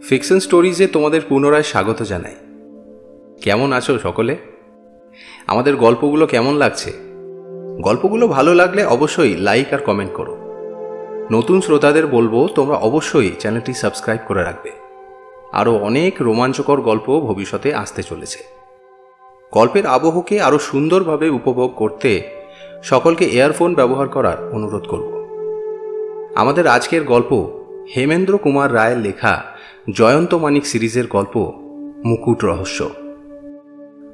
Fiction স্টোরিজে তোমাদের পুনরায় স্বাগত জানাই। কেমন আছো সকলে? আমাদের গল্পগুলো কেমন লাগছে? গল্পগুলো ভালো লাগলে অবশ্যই লাইক আর কমেন্ট করো। নতুন শ্রোতাদের বলবো তোমরা অবশ্যই চ্যানেলটি সাবস্ক্রাইব করে রাখবে। আরও অনেক রোমাঞ্চকর গল্প ভবিষ্যতে আসতে চলেছে। গল্পের আবহকে আরও সুন্দরভাবে উপভোগ করতে সকলকে ইয়ারফোন ব্যবহার করার অনুরোধ করব। আমাদের আজকের গল্প হেমেন্দ্র কুমার রায়ের লেখা জয়ন্ত মানিক সিরিজের গল্প মুকুট রহস্য।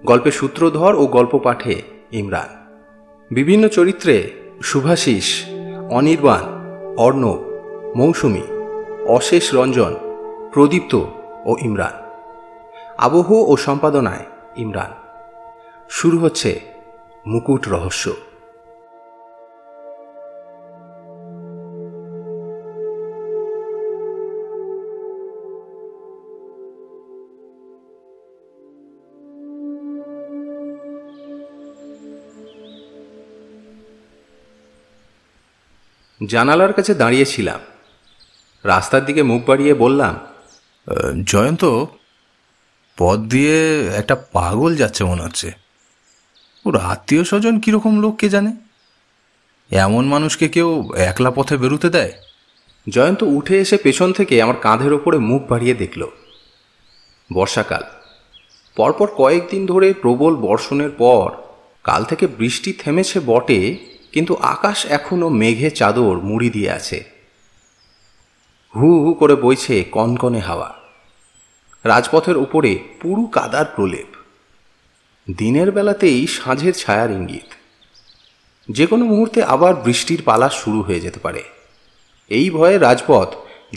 গল্পের সূত্রধর ও গল্প পাঠে ইমরান। বিভিন্ন চরিত্রে শুভাশিস, অনির্বাণ, অর্ণব, মৌসুমী, অশেষ রঞ্জন, প্রদীপ্ত ও ইমরান। আবহ ও সম্পাদনায় ইমরান। শুরু হচ্ছে মুকুট রহস্য। জানালার কাছে দাঁড়িয়েছিলাম। রাস্তার দিকে মুখ বাড়িয়ে বললাম, জয়ন্ত, পথ দিয়ে একটা পাগল যাচ্ছে মনে হচ্ছে। ওর আত্মীয় স্বজন কীরকম লোক কে জানে? এমন মানুষকে কেউ একলা পথে বেরোতে দেয়? জয়ন্ত উঠে এসে পেছন থেকে আমার কাঁধের ওপরে মুখ বাড়িয়ে দেখল। বর্ষাকাল। পরপর কয়েকদিন ধরে প্রবল বর্ষণের পর কাল থেকে বৃষ্টি থেমেছে বটে, কিন্তু আকাশ এখনো মেঘে চাদর মুড়ি দিয়ে আছে। হু হু করে বইছে কনকনে হাওয়া। রাজপথের উপরে পুরু কাদার প্রলেপ। দিনের বেলাতেই সাঁঝের ছায়ার ইঙ্গিত। যে কোনো মুহূর্তে আবার বৃষ্টির পালা শুরু হয়ে যেতে পারে। এই ভয়ে রাজপথ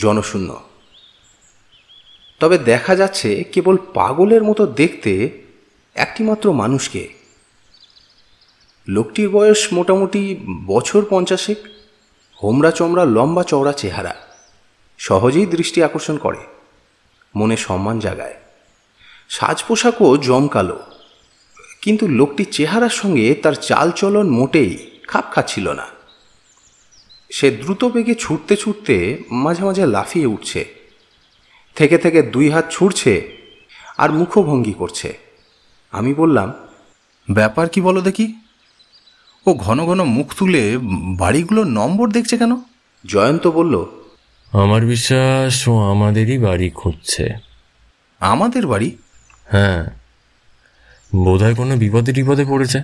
জনশূন্য। তবে দেখা যাচ্ছে কেবল পাগলের মতো দেখতে একটিমাত্র মানুষকে। লোকটির বয়স মোটামুটি বছর 50। হোমরা চমড়া, লম্বা চওড়া চেহারা সহজেই দৃষ্টি আকর্ষণ করে, মনে সম্মান জাগায়। সাজ পোশাকও জমকালো, কিন্তু লোকটির চেহারার সঙ্গে তার চালচলন মোটেই খাপ খাচ্ছিল না। সে দ্রুত বেগে ছুটতে ছুটতে মাঝে মাঝে লাফিয়ে উঠছে, থেকে থেকে 2 হাত ছুঁড়ছে আর মুখভঙ্গি করছে। আমি বললাম, ব্যাপার কি বলো দেখি? ও ঘন ঘন মুখ তুলে বাড়িগুলোর নম্বর দেখছে কেন? জয়ন্ত বলল, আমার বিশ্বাস ও আমাদেরই বাড়ি খুঁজছে। আমাদের বাড়ি? হ্যাঁ, বোধহয় কোনো বিপদে পড়েছে,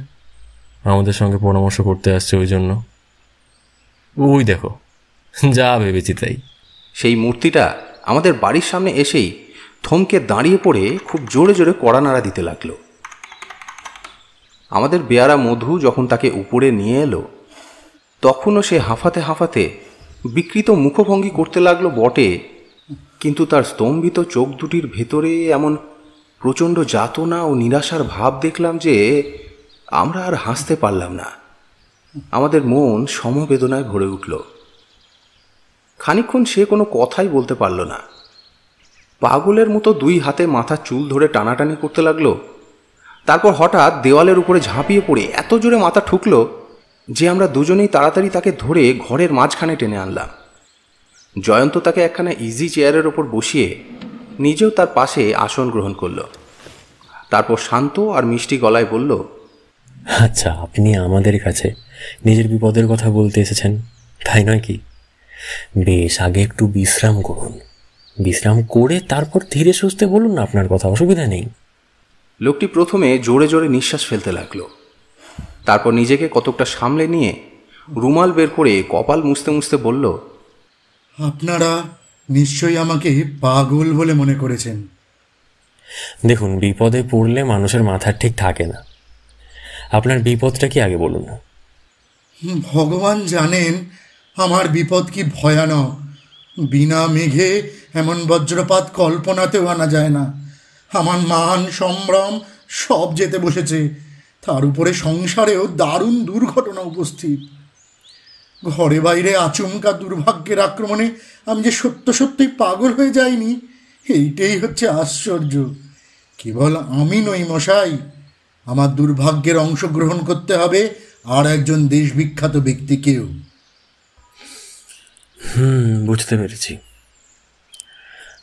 আমাদের সঙ্গে পরামর্শ করতে আসছে ওই জন্য। ওই দেখো, যা ভেবেছি তাই। সেই মূর্তিটা আমাদের বাড়ির সামনে এসেই থমকে দাঁড়িয়ে পড়ে খুব জোরে জোরে কড়া নাড়া দিতে লাগলো। আমাদের বেয়ারা মধু যখন তাকে উপরে নিয়ে এলো, তখনও সে হাঁফাতে হাঁফাতে বিকৃত মুখভঙ্গি করতে লাগলো বটে, কিন্তু তার স্তম্ভিত চোখ দুটির ভেতরে এমন প্রচণ্ড যাতনা ও নিরাশার ভাব দেখলাম যে আমরা আর হাসতে পারলাম না। আমাদের মন সমবেদনায় ভরে উঠল। খানিকক্ষণ সে কোনো কথাই বলতে পারল না। পাগলের মতো 2 হাতে মাথার চুল ধরে টানাটানি করতে লাগলো। তারপর হঠাৎ দেওয়ালের উপরে ঝাঁপিয়ে পড়ে এত জোরে মাথা ঠুকলো যে আমরা দুজনেই তাড়াতাড়ি তাকে ধরে ঘরের মাঝখানে টেনে আনলাম। জয়ন্ত তাকে একখানা ইজি চেয়ারের ওপর বসিয়ে নিজেও তার পাশে আসন গ্রহণ করল। তারপর শান্ত আর মিষ্টি গলায় বলল, আচ্ছা, আপনি আমাদের কাছে নিজের বিপদের কথা বলতে এসেছেন, তাই নয় কি? বেশ, আগে একটু বিশ্রাম করুন। বিশ্রাম করে তারপর ধীরে সুস্থে বলুন না আপনার কথা, অসুবিধা নেই। লোকটি প্রথমে জোরে জোরে নিঃশ্বাস ফেলতে লাগলো। তারপর নিজেকে কতকটা সামলে নিয়ে রুমাল বের করে কপাল মুছতে মুছতে বলল, আপনারা নিশ্চয়ই আমাকে পাগল বলে মনে করেছেন। দেখুন, বিপদে পড়লে মানুষের মাথা ঠিক থাকে না। আপনার বিপদটা কি আগে বলুন না। ভগবান জানেন আমার বিপদ কি ভয়ানক। বিনা মেঘে এমন বজ্রপাত কল্পনাতেও আনা যায় না। আমার মান সম্ভ্রম সব যেতে বসেছে, তার উপরে সংসারেও দারুণ দুর্ঘটনা উপস্থিত। ঘরে বাইরে আচমকা দুর্ভাগ্যের আক্রমণে আমি যে সত্যই পাগল হয়ে যাইনি, এইটাই হচ্ছে আশ্চর্য। কেবল আমি নই মশাই, আমার দুর্ভাগ্যের অংশগ্রহণ করতে হবে আর একজন দেশবিখ্যাত ব্যক্তিকেও। বুঝতে পেরেছি।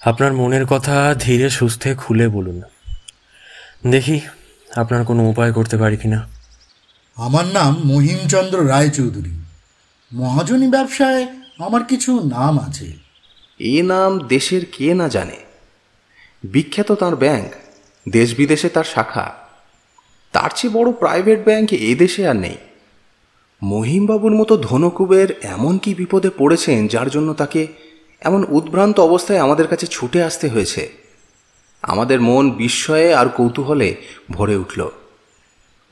আপনার মনের কথা ধীরে সুস্থে খুলে বলুন, দেখি আপনার কোনো উপায় করতে পারি কিনা। আমার নাম মহিমচন্দ্র রায়চৌধুরী। মহাজনী ব্যবসায় আমার কিছু নাম আছে। এ নাম দেশের কে না জানে। বিখ্যাত তার ব্যাংক, দেশ বিদেশে তার শাখা। তার চেয়ে বড় প্রাইভেট ব্যাংক এ দেশে আর নেই। মহিমবাবুর মতো ধনকুবের এমন কি বিপদে পড়েছেন যার জন্য তাকে এমন উদ্ভ্রান্ত অবস্থায় আমাদের কাছে ছুটে আসতে হয়েছে। আমাদের মন বিস্ময়ে আর কৌতূহলে ভরে উঠল।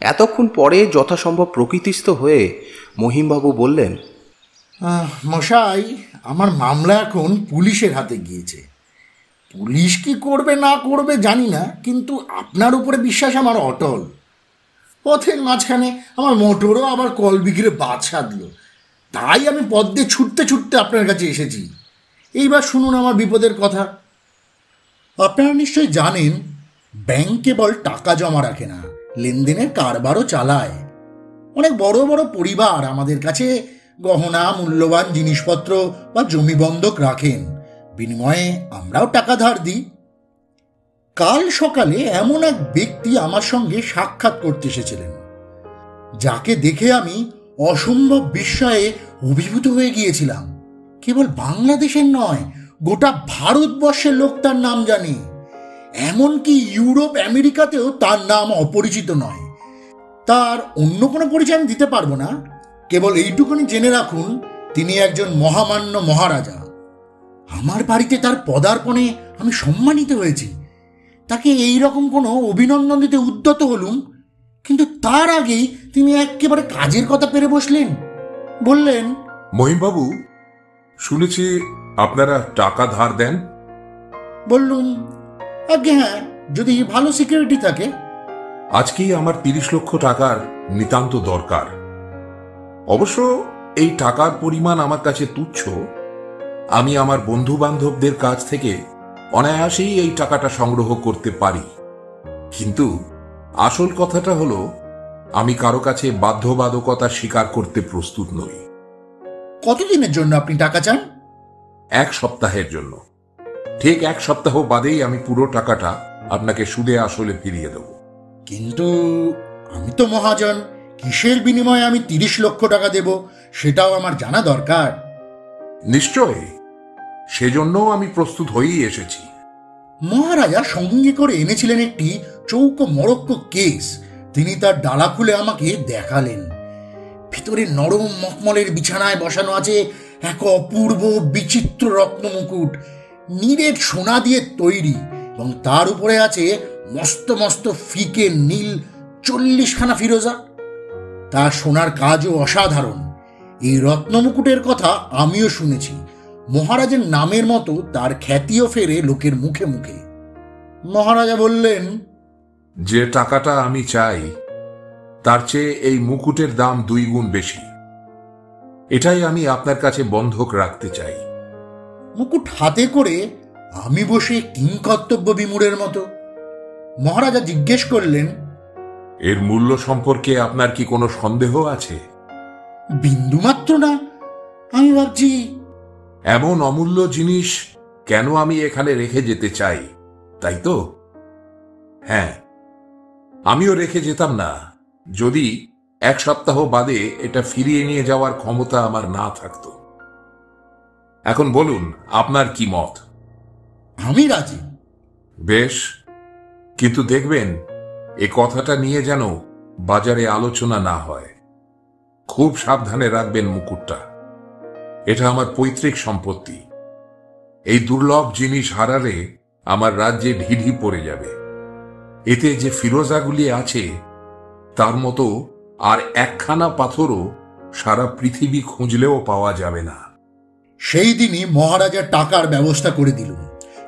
এতক্ষণ পরে যথাসম্ভব প্রকৃতিস্থ হয়ে মহিমবাবু বললেন, মশাই, আমার মামলা এখন পুলিশের হাতে গিয়েছে। পুলিশ কি করবে না করবে জানি না, কিন্তু আপনার উপরে বিশ্বাস আমার অটল। পথের মাঝখানে আমার মোটরও আবার কল বিঘিরে বাদ সাধল, তাই আমি পথ দিয়ে ছুটতে ছুটতে আপনার কাছে এসেছি। এইবার শুনুন আমার বিপদের কথা। আপনারা নিশ্চয়ই জানেন, ব্যাংক কেবল টাকা জমা রাখে না, লেনদেনের কারবারও চালায়। অনেক বড় বড় পরিবার আমাদের কাছে গহনা, মূল্যবান জিনিসপত্র বা জমি বন্ধক রাখেন, বিনিময়ে আমরাও টাকা ধার দিই। কাল সকালে এমন এক ব্যক্তি আমার সঙ্গে সাক্ষাৎ করতে এসেছিলেন, যাকে দেখে আমি অসম্ভব বিস্ময়ে অভিভূত হয়ে গিয়েছিলাম। কেবল বাংলাদেশের নয়, গোটা ভারতবর্ষের লোক তার নাম জানে। এমনকি ইউরোপ আমেরিকাতেও তার নাম অপরিচিত নয়। তার অন্য কোনো পরিচয় আমি দিতে পারবো না, কেবল এইটুকুনি জেনে রাখুন, তিনি একজন মহামান্য মহারাজা। আমার বাড়িতে তার পদার্পণে আমি সম্মানিত হয়েছি। তাকে এই রকম কোনো অভিনন্দন দিতে উদ্যত হলুম, কিন্তু তার আগেই তিনি একেবারে কাজের কথা পেরে বসলেন। বললেন, মহিমবাবু, শুনেছি আপনারা টাকা ধার দেন। বললুম, আজ্ঞে হ্যাঁ, যদি ভালো সিকিউরিটি থাকে। আজকেই আমার 30 লক্ষ টাকার নিতান্ত দরকার। অবশ্য এই টাকার পরিমাণ আমার কাছে তুচ্ছ। আমি আমার বন্ধু বান্ধবদের কাছ থেকে অনায়াসেই এই টাকাটা সংগ্রহ করতে পারি, কিন্তু আসল কথাটা হলো আমি কারো কাছে বাধ্যবাধকতা স্বীকার করতে প্রস্তুত নই। কতদিনের জন্য আপনি টাকা চান? 1 সপ্তাহের জন্য। ঠিক 1 সপ্তাহ বাদেই আমি পুরো টাকাটা আপনাকে সুদে আসলে ফিরিয়ে দেব। কিন্তু আমি তো মহাজন, কিসের বিনিময়ে আমি 30 লক্ষ টাকা দেব সেটাও আমার জানা দরকার। নিশ্চয়, সেজন্য আমি প্রস্তুত হয়েই এসেছি। মহারাজা সঙ্গে করে এনেছিলেন একটি চৌকো মরক্কো কেস। তিনি তার ডালা খুলে আমাকে দেখালেন। ভিতরে নরম মখমলের বিছানায় বসানো আছে এক অপূর্ব বিচিত্র রত্ন মুকুট, নিরেট সোনা দিয়ে তৈরি, এবং তার উপরে আছে মস্ত মস্ত ফিকে নীল 40খানা ফিরোজা। তার সোনার কাজও অসাধারণ। এই রত্ন মুকুটের কথা আমিও শুনেছি। মহারাজের নামের মতো তার খ্যাতিও ফেরে লোকের মুখে মুখে। মহারাজা বললেন, যে টাকাটা আমি চাই তার চেয়ে এই মুকুটের দাম 2 গুণ বেশি। এটাই আমি আপনার কাছে বন্ধক রাখতে চাই। মুকুট হাতে করে আমি বসে কিংকর্তব্য বিমূঢ়ের মতো। মহারাজা জিজ্ঞেস করলেন, এর মূল্য সম্পর্কে আপনার কি কোনো সন্দেহ আছে? বিন্দুমাত্র না। আমি ভাবছি, এমন অমূল্য জিনিস কেন আমি এখানে রেখে যেতে চাই, তাই তো? হ্যাঁ, আমিও রেখে যেতাম না যদি 1 সপ্তাহ বাদে এটা ফিরিয়ে নিয়ে যাওয়ার ক্ষমতা আমার না থাকতো। এখন বলুন, আপনার কি মত? আমি রাজি। বেশ, কিন্তু দেখবেন এ কথাটা নিয়ে যেন বাজারে আলোচনা না হয়। খুব সাবধানে রাখবেন মুকুটটা। এটা আমার পৈতৃক সম্পত্তি। এই দুর্লভ জিনিস হারালে আমার রাজ্যে ঢিঢি পড়ে যাবে। এতে যে ফিরোজাগুলি আছে তার মতো আর একখানা পাথরও সারা পৃথিবী খুঁজলেও পাওয়া যাবে না। সেই দিনই মহারাজার টাকার ব্যবস্থা করে দিলুম,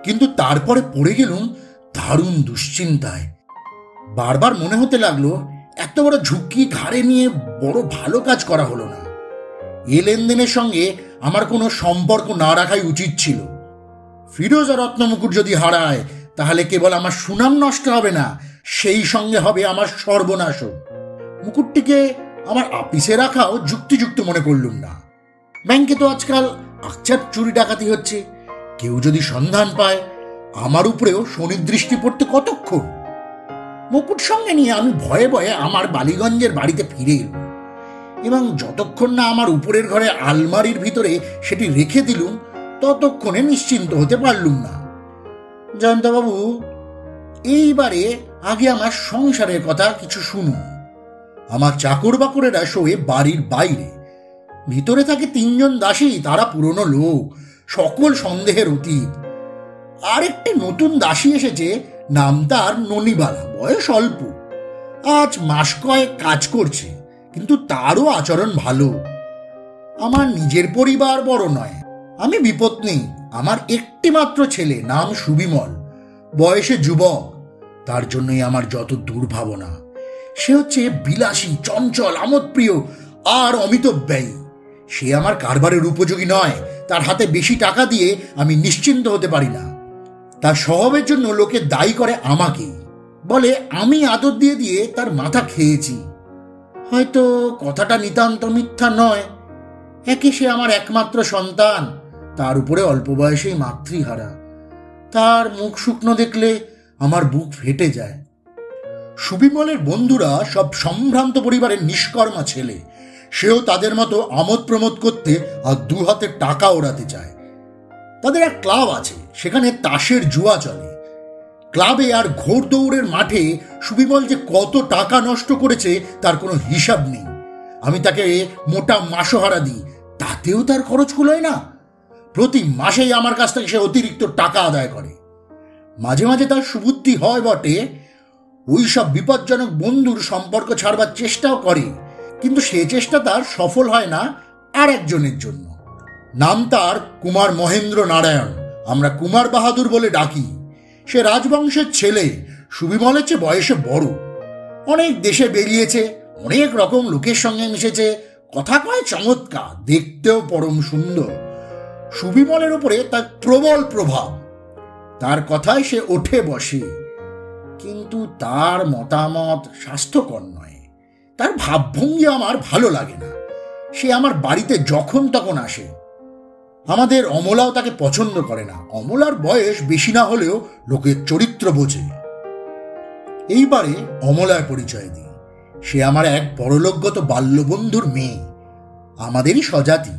কিন্তু তারপরে পড়ে গেলুম দারুণ দুশ্চিন্তায়। বারবার মনে হতে লাগলো, এত বড় ঝুঁকি ঘাড়ে নিয়ে বড় ভালো কাজ করা হলো না। এ লেনদেনের সঙ্গে আমার কোনো সম্পর্ক না রাখাই উচিত ছিল। ফিরোজা রত্নমুকুট যদি হারায়, তাহলে কেবল আমার সুনাম নষ্ট হবে না, সেই সঙ্গে হবে আমার সর্বনাশও। মুকুটটিকে আমার আপিসে রাখাও যুক্তিযুক্ত মনে করলুম না। ব্যাংকে তো আজকাল আকছাপ চুরি ডাকাতি হচ্ছে, কেউ যদি সন্ধান পায়, আমার উপরেও শনির দৃষ্টি পড়তে কতক্ষণ। মুকুট সঙ্গে নিয়ে আমি ভয়ে ভয়ে আমার বালিগঞ্জের বাড়িতে ফিরে এলাম, এবং যতক্ষণ না আমার উপরের ঘরে আলমারির ভিতরে সেটি রেখে দিলুম, ততক্ষণে নিশ্চিন্ত হতে পারলুম না। জয়ন্তবাবু, এইবারে আগে আমার সংসারের কথা কিছু শুনুন। আমার চাকর বাকরেরা শোয়ে বাড়ির বাইরে, ভিতরে থাকে 3 জন দাসী, তারা পুরনো লোক, সকল সন্দেহের অতীত। আর একটি নতুন দাসী এসেছে, নাম তার ননিবালা, বয়স অল্প, আজ মাস কয়েক কাজ করছে, কিন্তু তারও আচরণ ভালো। আমার নিজের পরিবার বড় নয়, আমি বিপত্নী। আমার একটি মাত্র ছেলে, নাম সুবিমল, বয়সে যুবক। তার জন্যই আমার যত দুর্ভাবনা। সে হচ্ছে বিলাসী, চঞ্চল, আমোদপ্রিয় আর অমিতব্যয়ী। সে আমার কারবারের উপযোগী নয়। তার হাতে বেশি টাকা দিয়ে আমি নিশ্চিন্ত হতে পারি না। তার স্বভাবের জন্য লোকে দায়ী করে আমাকেই, বলে আমি আদর দিয়ে দিয়ে তার মাথা খেয়েছি। হয়তো কথাটা নিতান্ত মিথ্যা নয়। একে সে আমার একমাত্র সন্তান, তার উপরে অল্প বয়সেই মাতৃহারা। তার মুখ শুকনো দেখলে আমার বুক ফেটে যায়। সুবিমলের বন্ধুরা সব সম্ভ্রান্ত পরিবারের নিষ্কর্মা ছেলে। সেও তাদের মতো আমোদ প্রমোদ করতে আর 2 হাতে টাকা ওড়াতে চায়। তাদের এক ক্লাব আছে, সেখানে তাসের জুয়া চলে। ক্লাবে আর ঘোড়দৌড়ের মাঠে সুবিমল যে কত টাকা নষ্ট করেছে তার কোনো হিসাব নেই। আমি তাকে মোটা মাসোহারা দিই, তাতেও তার খরচ কুলোয় না। প্রতি মাসেই আমার কাছ থেকে সে অতিরিক্ত টাকা আদায় করে। মাঝে মাঝে তার সুবুদ্ধি হয় বটে, ওই সব বিপজ্জনক বন্ধুর সম্পর্ক ছাড়বার চেষ্টাও করে, কিন্তু সে চেষ্টা তার সফল হয় না আর একজনের জন্য। নাম তার কুমার মহেন্দ্র নারায়ণ, আমরা কুমার বাহাদুর বলে ডাকি। সে রাজবংশের ছেলে, সুবিমলের চেয়ে বয়সে বড়। অনেক দেশে বেরিয়েছে, অনেক রকম লোকের সঙ্গে মিশেছে, কথা কয় চমৎকার, দেখতেও পরম সুন্দর। সুবিমলের উপরে তার প্রবল প্রভাব, তার কথায় সে ওঠে বসে। কিন্তু তার মতামত স্বাস্থ্যকর নয়। তার ভাবভঙ্গি আমার ভালো লাগে না। সে আমার বাড়িতে যখন তখন আসে। আমাদের অমলাও তাকে পছন্দ করে না। অমলার বয়স বেশি না হলেও লোকের চরিত্র বোঝে। এইবারে অমলার পরিচয় দিই। সে আমার এক পরলোকগত বাল্যবন্ধুর মেয়ে, আমাদেরই স্বজাতি।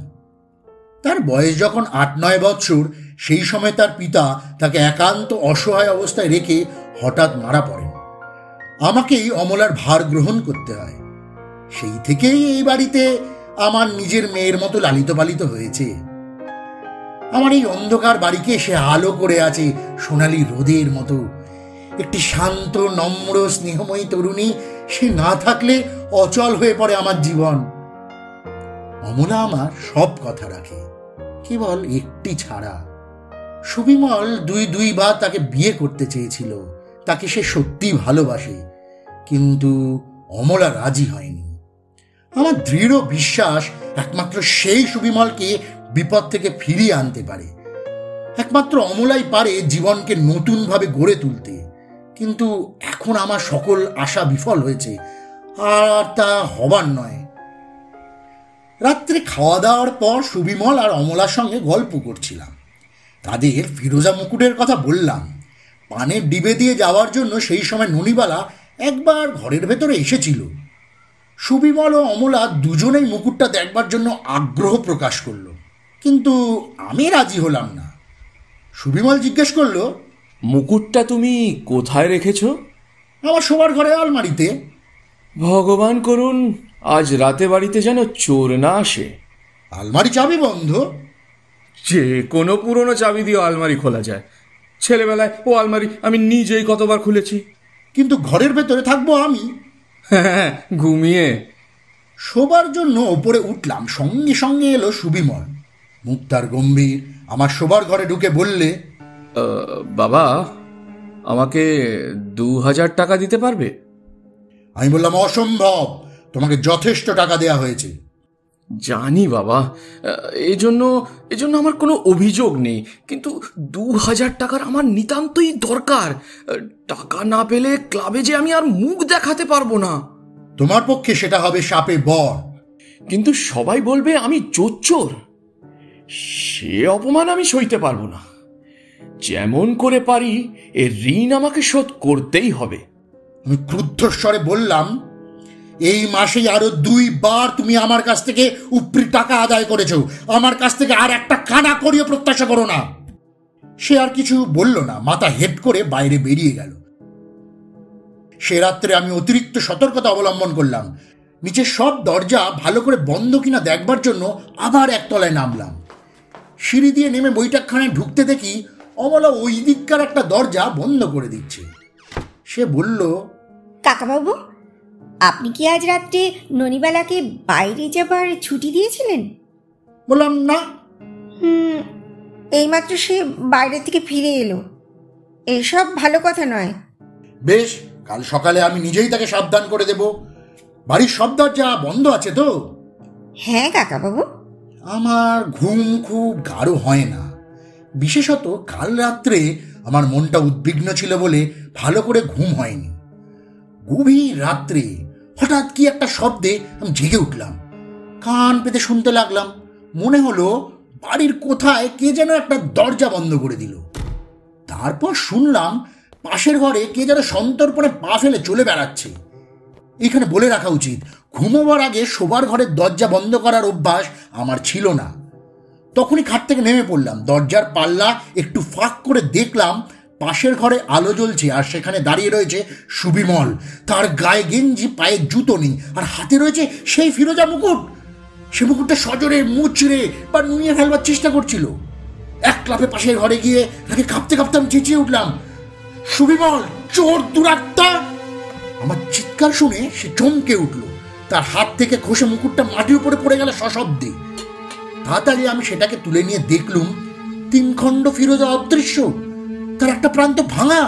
তার বয়স যখন 8-9 বৎসর, সেই সময় তার পিতা তাকে একান্ত অসহায় অবস্থায় রেখে হঠাৎ মারা পড়েন। আমাকেই অমলার ভার গ্রহণ করতে হয়। সেই থেকেই এই বাড়িতে আমার নিজের মেয়ের মতো লালিত পালিত হয়েছে। আমার এই অন্ধকার বাড়িকে সে আলো করে আছে সোনালি রোদের মতো। একটি শান্ত, নম্র, স্নেহময়ী তরুণী, সে না থাকলে অচল হয়ে পড়ে আমার জীবন। অমলা আমার সব কথা রাখে, কেবল একটি ছাড়া। সুবিমল 2 বার তাকে বিয়ে করতে চেয়েছিল। তাকে সে সত্যি ভালোবাসে, কিন্তু অমলা রাজি হয়নি। আমার দৃঢ় বিশ্বাস একমাত্র সেই সুবিমলকে বিপদ থেকে ফিরিয়ে আনতে পারে। একমাত্র অমলাই পারে জীবনকে নতুনভাবে গড়ে তুলতে। কিন্তু এখন আমার সকল আশা বিফল হয়েছে, আর তা হবার নয়। রাত্রে খাওয়া দাওয়ার পর সুবিমল আর অমলার সঙ্গে গল্প করছিলাম। তাদের ফিরোজা মুকুটের কথা বললাম। পানের ডিবে দিয়ে যাওয়ার জন্য সেই সময় ননিবালা একবার ঘরের ভেতরে এসেছিল। সুবিমল ও অমলা দুজনেই মুকুটটা দেখবার জন্য আগ্রহ প্রকাশ করল, কিন্তু আমি রাজি হলাম না। সুবিমল জিজ্ঞেস করল, মুকুটটা তুমি কোথায় রেখেছো? আমার শোবার ঘরে আলমারিতে। ভগবান করুন আজ রাতে বাড়িতে যেন চোর না আসে। আলমারি চাবি বন্ধ। যে কোনো পুরনো চাবি দিয়ে আলমারি খোলা যায়। ছেলেবেলায় ও আলমারি আমি নিজেই কতবার খুলেছি। কিন্তু ঘরের ভেতরে থাকবো আমি। হ্যাঁ, ঘুমিয়ে। শোবার জন্য ওপরে উঠলাম, সঙ্গে সঙ্গে এলো সুবিমল। মুখ তার গম্ভীর। আমার শোবার ঘরে ঢুকে বললে, বাবা, আমাকে 2000 টাকা দিতে পারবে? আমি বললাম, অসম্ভব, তোমাকে যথেষ্ট টাকা দেয়া হয়েছে। জানি বাবা, এজন্য আমার কোনো অভিযোগ নেই, কিন্তু 2000 টাকার আমার নিতান্তই দরকার। টাকা না পেলে ক্লাবে যে আমি আর মুখ দেখাতে পারবো না। তোমার পক্ষে সেটা হবে শাপে বর। কিন্তু সবাই বলবে আমি জোচ্চোর। সে অপমান আমি সইতে পারবো না। যেমন করে পারি এর ঋণ আমাকে শোধ করতেই হবে। আমি ক্রুদ্ধ স্বরে বললাম, এই মাসেই আরো 2 বার তুমি আমার কাছ থেকে উপরি টাকা আদায় করেছো, আমার কাছ থেকে আর একটা কানা করিও প্রত্যাশা করো না। সে আর কিছু বলল না, মাথা হেট করে বাইরে বেরিয়ে গেল। সে রাত্রে আমি অতিরিক্ত সতর্কতা অবলম্বন করলাম। নিচের সব দরজা ভালো করে বন্ধ কিনা দেখবার জন্য আবার একতলায় নামলাম। সিঁড়ি দিয়ে নেমে বৈঠকখানায় ঢুকতে দেখি অমলা ওই দিককার একটা দরজা বন্ধ করে দিচ্ছে। সে বলল, কাকাবাবু, আপনি কি আজ রাত্রে ননিবালাকে বাইরে যাবার ছুটি দিয়েছিলেন? বললাম, না। এইমাত্র সে বাইরে থেকে ফিরে এলো। এসব ভালো কথা নয়। বেশ, কাল সকালে আমি নিজেই তাকে সাবধান করে দেব। বাড়ির সব দরজা বন্ধ আছে তো? হ্যাঁ কাকাবাবু। আমার ঘুম খুব গাঢ় হয় না, বিশেষত কাল রাত্রে আমার মনটা উদ্বিগ্ন ছিল বলে ভালো করে ঘুম হয়নি। গভীর রাত্রে হঠাৎ কি একটা শব্দে আমি জেগে উঠলাম। কান পেতে শুনতে লাগলাম। মনে হলো বাড়ির কোথায় কে যেন একটা দরজা বন্ধ করে দিল। তারপর শুনলাম পাশের ঘরে কে যেন সন্তর্পণে পা ফেলে চলে বেড়াচ্ছে। এখানে বলে রাখা উচিত, ঘুমোবার আগে শোবার ঘরের দরজা বন্ধ করার অভ্যাস আমার ছিল না। তখনই খাট থেকে নেমে পড়লাম। দরজার পাল্লা একটু ফাঁক করে দেখলাম পাশের ঘরে আলো জ্বলছে, আর সেখানে দাঁড়িয়ে রয়েছে সুবিমল। তার গায়ে গেঞ্জি, পায়ে জুতো নেই, আর হাতে রয়েছে সেই ফিরোজা মুকুট। সে মুকুটটা সজোরে মুচড়ে বা নুয়ে ফেলবার চেষ্টা করছিল। এক ক্লাপে পাশের ঘরে গিয়ে তাকে কাঁপতে কাঁপতে আমি চেঁচিয়ে উঠলাম, সুবিমল, চোর দুরাত্মা! আমার চিৎকার শুনে সে চমকে উঠল। তার হাত থেকে খসে মুকুটটা মাটির উপরে পড়ে গেল সশব্দে। তাড়াতাড়ি আমি সেটাকে তুলে নিয়ে দেখলুম 3 খণ্ড ফিরোজা অদৃশ্য, তার একটা প্রান্ত ভাঙা।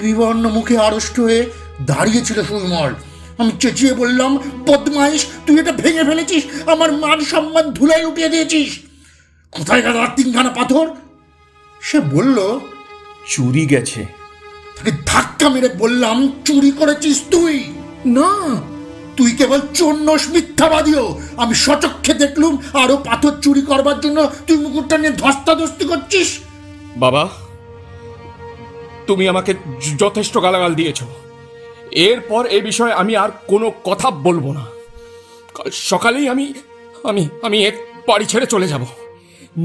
বিবর্ণ মুখে আড়ষ্ট হয়ে দাঁড়িয়েছিল সুবিমল। আমি চেঁচিয়ে বললাম, বদমাইশ, তুই এটা ভেঙে ফেলেছিস, আমার মান সম্মান ধুলায় উঠিয়ে দিয়েছিস। কোথায় গেল আর 3খানা পাথর? সে বলল, চুরি গেছে। তাকে ধাক্কা মেরে বললাম, চুরি করেছিস তুই? না, তুই কেবল চন্নস, মিথ্যাবাদীও। আমি সচক্ষে দেখলুম আরো পাথর চুরি করবার জন্য তুই মুকুটটা নিয়ে ধস্তাধস্তি করছিস। বাবা, তুমি আমাকে যথেষ্ট গালাগাল দিয়েছ। এরপর এই বিষয়ে আমি আর কোনো কথা বলবো না। কাল সকালেই আমি আমি আমি এক বাড়ি ছেড়ে চলে যাব।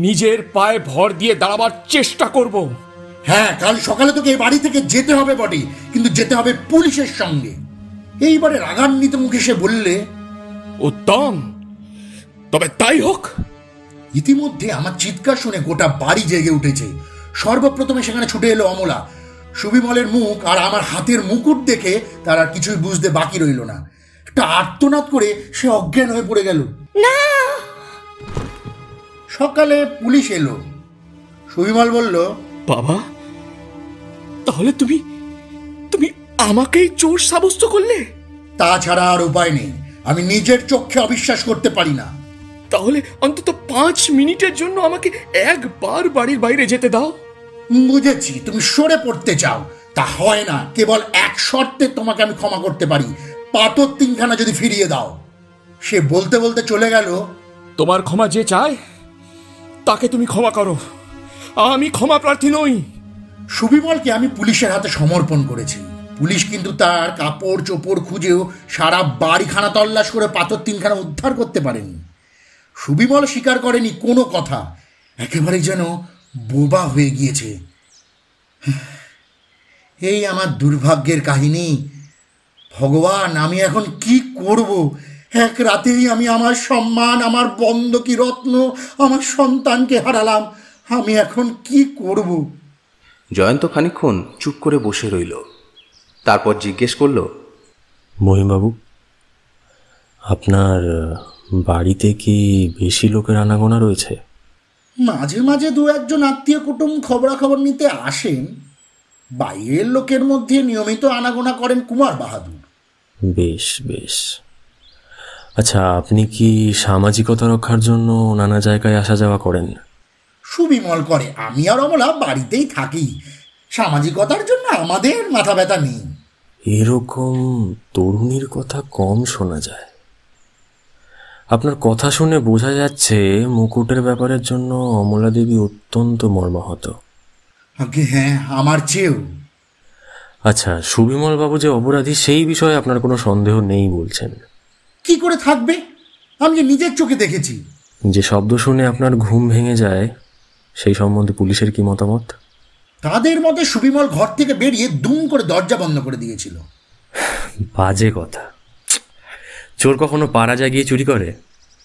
নিজের পায়ে ভর দিয়ে দাঁড়াবার চেষ্টা করব। হ্যাঁ, কাল সকালে তোকে এই বাড়ি থেকে যেতে হবে বটে, কিন্তু যেতে হবে পুলিশের সঙ্গে। এইবারে রাগান্বিত মুখে সে বললে, উত্তম, তবে তাই হোক। ইতিমধ্যে আমার চিৎকার শুনে গোটা বাড়ি জেগে উঠেছে। সর্বপ্রথমে সেখানে ছুটে এলো অমলা। সুবিমলের মুখ আর আমার হাতের মুকুট দেখে তার আর কিছুই বুঝতে বাকি রইল না। একটা আর্তনাদ করে সে অজ্ঞান হয়ে পড়ে গেল। না! সকালে পুলিশ এলো। সুবিমল বলল, বাবা, তাহলে তুমি তুমি আমাকেই চোর সাব্যস্ত করলে? তাছাড়া আর উপায় নেই। আমি নিজের চোখে অবিশ্বাস করতে পারি না। তাহলে অন্তত 5 মিনিটের জন্য আমাকে একবার বাড়ির বাইরে যেতে দাও। বুঝেছি, তুমি সরে পড়তে চাও। তা হয় না। কেবল এক শর্তে তোমাকে আমি ক্ষমা করতে পারি, পাথর 3খানা যদি ফিরিয়ে দাও। সে বলতে বলতে চলে গেল। তোমার ক্ষমা যে চায় তাকে তুমি ক্ষমা করো, আমি ক্ষমা প্রার্থী নই। সুবিমলকে আমি পুলিশের হাতে সমর্পণ করেছি। পুলিশ কিন্তু তার কাপড় চোপড় খুঁজেও সারা বাড়িখানা তল্লাশ করে পাথর 3খানা উদ্ধার করতে পারেনি। সুবিমল স্বীকার করেনি কোনো কথা, একেবারে যেন বোবা হয়ে গিয়েছে। এই আমার দুর্ভাগ্যের কাহিনী। ভগবান, আমি এখন কি করব? এক রাতেই আমি আমার সম্মান, আমার বন্ধকি রত্ন, আমার সন্তানকে হারালাম। আমি এখন কি করব? জয়ন্ত খানিকক্ষণ চুপ করে বসে রইল। তারপর জিজ্ঞেস করল, মহিমবাবু, আপনার বাড়িতে কি বেশি লোকের আনাগোনা রয়েছে? মাঝে মাঝে 2-1জন আত্মীয় কুটুম খবরাখবর নিতে আসেন। বাইরের লোকের মধ্যে নিয়মিত আনাগোনা করেন কুমার বাহাদুর। বেশ বেশ। আচ্ছা, আপনি কি সামাজিকতা রক্ষার জন্য নানা জায়গায় আসা যাওয়া করেন? সুবিমল করে। আমি আর অমলা বাড়িতেই থাকি। সামাজিকতার জন্য আমাদের মাথা ব্যথা নেই। এরকম তরুণীর কথা কম শোনা যায়। আপনার কথা শুনে বোঝা যাচ্ছে মুকুটের ব্যাপারের জন্য অমলা দেবী অত্যন্ত মর্মাহত। আগে হ্যাঁ, আমার চেয়েও। আচ্ছা, সুবিমল বাবু যে অপরাধী সেই বিষয়ে আপনার কোনো সন্দেহ নেই বলছেন? কি করে থাকবে? আমি যে নিজের চোখে দেখেছি। যে শব্দ শুনে আপনার ঘুম ভেঙে যায় সেই সম্বন্ধে পুলিশের কি মতামত? তাদের মতে সুবিমল ঘর থেকে বেরিয়ে দুম করে দরজা বন্ধ করে দিয়েছিল। বাজে কথা। চোর কখনো পাড়া জাগিয়ে চুরি করে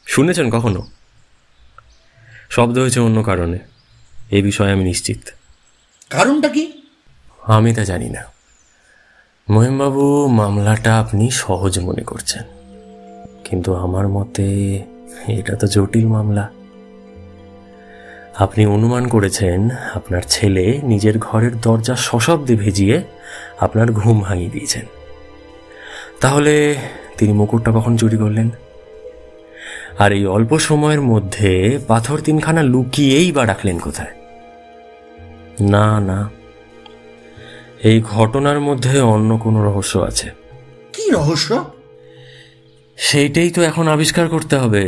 শুনেছেন কখনো? শব্দ হয়েছে অন্য কারণে, এই বিষয়ে আমি নিশ্চিত। কারণটা কি? আমি তা জানি না। মহিমবাবু, মামলাটা আপনি সহজ মনে করছেন, কিন্তু আমার মতে এটা তো জটিল মামলা। আপনি অনুমান করেছেন আপনার ছেলে নিজের ঘরের দরজা সশব্দে ভেজিয়ে আপনার ঘুম ভাঙিয়ে দিয়েছেন। তাহলে তিনি মুকুটটা কখন চুরি করলেন? আর এই অল্প সময়ের মধ্যে পাথর 3খানা লুকিয়েই বা রাখলেন কোথায়? না না, এই ঘটনার মধ্যে অন্য কোনো রহস্য আছে। কি রহস্য? সেইটাই তো এখন আবিষ্কার করতে হবে।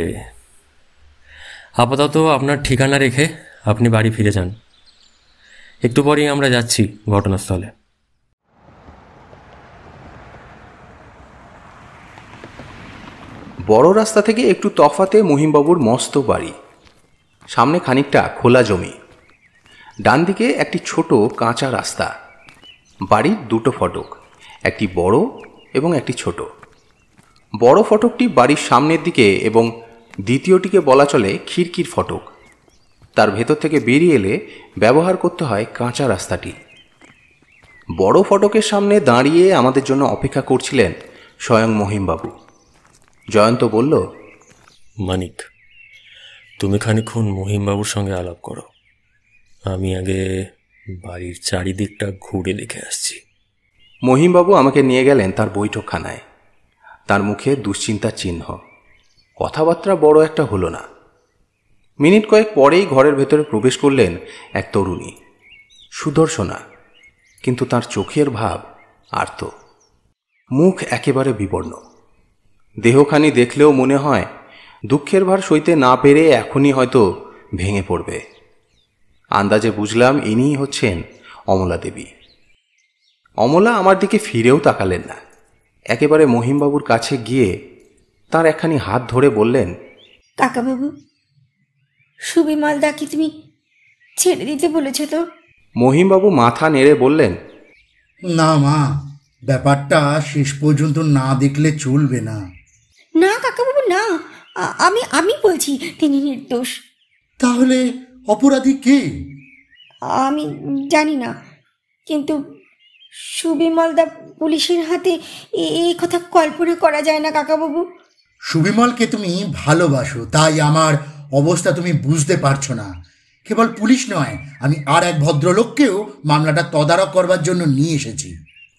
আপাতত আপনার ঠিকানা রেখে আপনি বাড়ি ফিরে যান। একটু পরেই আমরা যাচ্ছি ঘটনাস্থলে। বড় রাস্তা থেকে একটু তফাতে মহিমবাবুর মস্ত বাড়ি। সামনে খানিকটা খোলা জমি, ডান দিকে একটি ছোট কাঁচা রাস্তা। বাড়ির দুটো ফটক, একটি বড় এবং একটি ছোট। বড় ফটকটি বাড়ির সামনের দিকে এবং দ্বিতীয়টিকে বলা চলে খিড়কির ফটক। তার ভেতর থেকে বেরিয়ে এলে ব্যবহার করতে হয় কাঁচা রাস্তাটি। বড় ফটকের সামনে দাঁড়িয়ে আমাদের জন্য অপেক্ষা করছিলেন স্বয়ং মহিমবাবু। জয়ন্ত বলল, মানিক, তুমি খানিকক্ষণ মহিমবাবুর সঙ্গে আলাপ করো। আমি আগে বাড়ির চারিদিকটা ঘুরে দেখে আসছি। মহিমবাবু আমাকে নিয়ে গেলেন তার বৈঠকখানায়। তার মুখে দুশ্চিন্তার চিহ্ন। কথাবার্তা বড় একটা হলো না। মিনিট কয়েক পরেই ঘরের ভেতরে প্রবেশ করলেন এক তরুণী, সুদর্শনা, কিন্তু তার চোখের ভাব আর্ত, মুখ একেবারে বিবর্ণ। দেহখানি দেখলেও মনে হয় দুঃখের ভার সইতে না পেরে এখনই হয়তো ভেঙে পড়বে। আন্দাজে বুঝলাম ইনিই হচ্ছেন অমলা দেবী। অমলা আমার দিকে ফিরেও তাকালেন না। একেবারে মহিমবাবুর কাছে গিয়ে তার একখানি হাত ধরে বললেন, কাকাবাবু, সুবিমলদা কি তুমি ছেড়ে দিতে বলেছ তো? মহিমবাবু মাথা নেড়ে বললেন, না মা, ব্যাপারটা শেষ পর্যন্ত না দেখলে চলবে না। না কাকাবাবু, না, আমি বলছি তিনি নির্দোষ। তাহলে অপরাধী কে? আমি জানি না, কিন্তু সুবিমলদা পুলিশের হাতে এই কথা কল্পনা করা যায় না কাকাবাবু। সুবিমলকে তুমি ভালোবাসো, তাই আমার অবস্থা তুমি বুঝতে পারছো না। কেবল পুলিশ নয়, আমি আর এক ভদ্রলোককেও মামলাটা তদারক করবার জন্য নিয়ে এসেছি।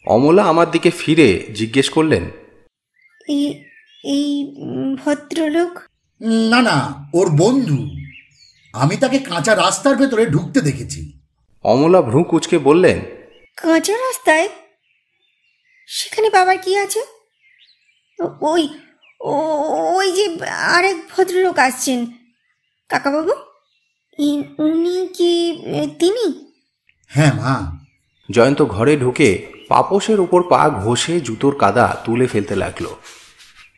অমলা আমার দিকে ফিরে জিজ্ঞেস করলেন, এই ভদ্রলোক? না না, ওর বন্ধু। আমি তাকে কাঁচা রাস্তার ভেতরে ঢুকতে দেখেছি। অমলা ভ্রু কুঁচকে বললেন, কাঁচা রাস্তায়? সেখানে বাবার কি আছে? ওই ওই যে আরেক ভদ্রলোক আসছেন কাকাবাবু, উনি কি তিনি? হ্যাঁ মা। জয়ন্ত ঘরে ঢুকে পাপোশের উপর পা ঘষে জুতোর কাদা তুলে ফেলতে লাগলো।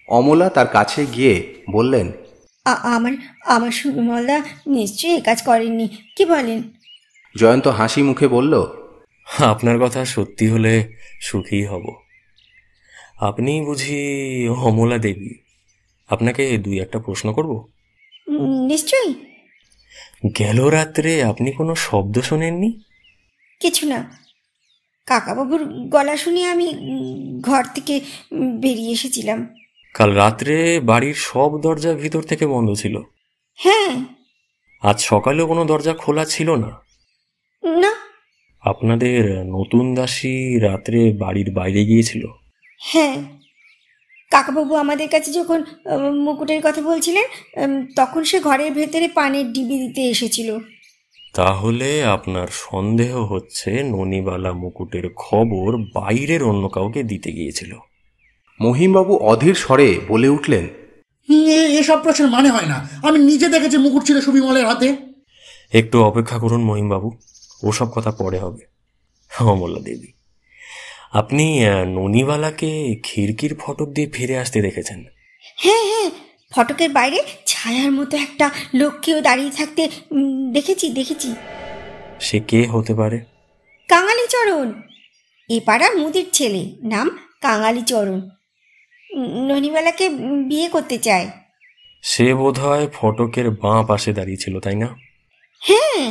অমলা তার কাছে গিয়ে বললেন, আমার সুবিমলদা নিশ্চয়ই এ কাজ করেননি, কি বলেন? জয়ন্ত হাসি মুখে বলল, আপনার কথা সত্যি হলে সুখী হব। আপনি বুঝি অমলা দেবী? আপনাকে 2-1টা প্রশ্ন করব? নিশ্চয়ই। গেল রাত্রে আপনি কোনো শব্দ শোনেননি? কিছু না, কাকাবাবুর গলা শুনে আমি ঘর থেকে বেরিয়ে এসেছিলাম। কাল রাত্রে বাড়ির সব দরজা ভিতর থেকে বন্ধ ছিল? হ্যাঁ। আজ সকালেও কোনো দরজা খোলা ছিল না? না। আপনাদের নতুন দাসী রাত্রে বাড়ির বাইরে গিয়েছিল? হ্যাঁ, কাকাবাবু আমাদের কাছে যখন মুকুটের কথা বলছিলেন তখন সে ঘরের ভেতরে পানের ডিবি দিতে এসেছিল। তাহলে আপনার সন্দেহ হচ্ছে ননিবালা মুকুটের খবর বাইরের অন্য কাউকে দিতে গিয়েছিল? মহিমবাবু অধীর স্বরে বলে উঠলেন, এসব প্রশ্নের মানে হয় না। আমি নিজে দেখেছি মুকুট ছিল সুবিমলের হাতে। একটু অপেক্ষা করুন মহিমবাবু, ওসব কথা পরে হবে। অমূল্যা দেবী, আপনি ননিওয়ালাকে খিড়কির ফটক দিয়ে ফিরে আসতে দেখেছেন? হ্যাঁ হ্যাঁ, ফটকের বাইরে ছায়ার মতো একটা লোককেও দাঁড়িয়ে থাকতে দেখেছি। সে কে হতে পারে? কাঙালিচরণ, এ পাড়ার মুদির ছেলে, নাম কাঙালিচরণ। ননিওয়ালাকে বিয়ে করতে চায়। সে বোধহয় ফটকের বাঁ পাশে দাঁড়িয়ে ছিল, তাই না? হ্যাঁ।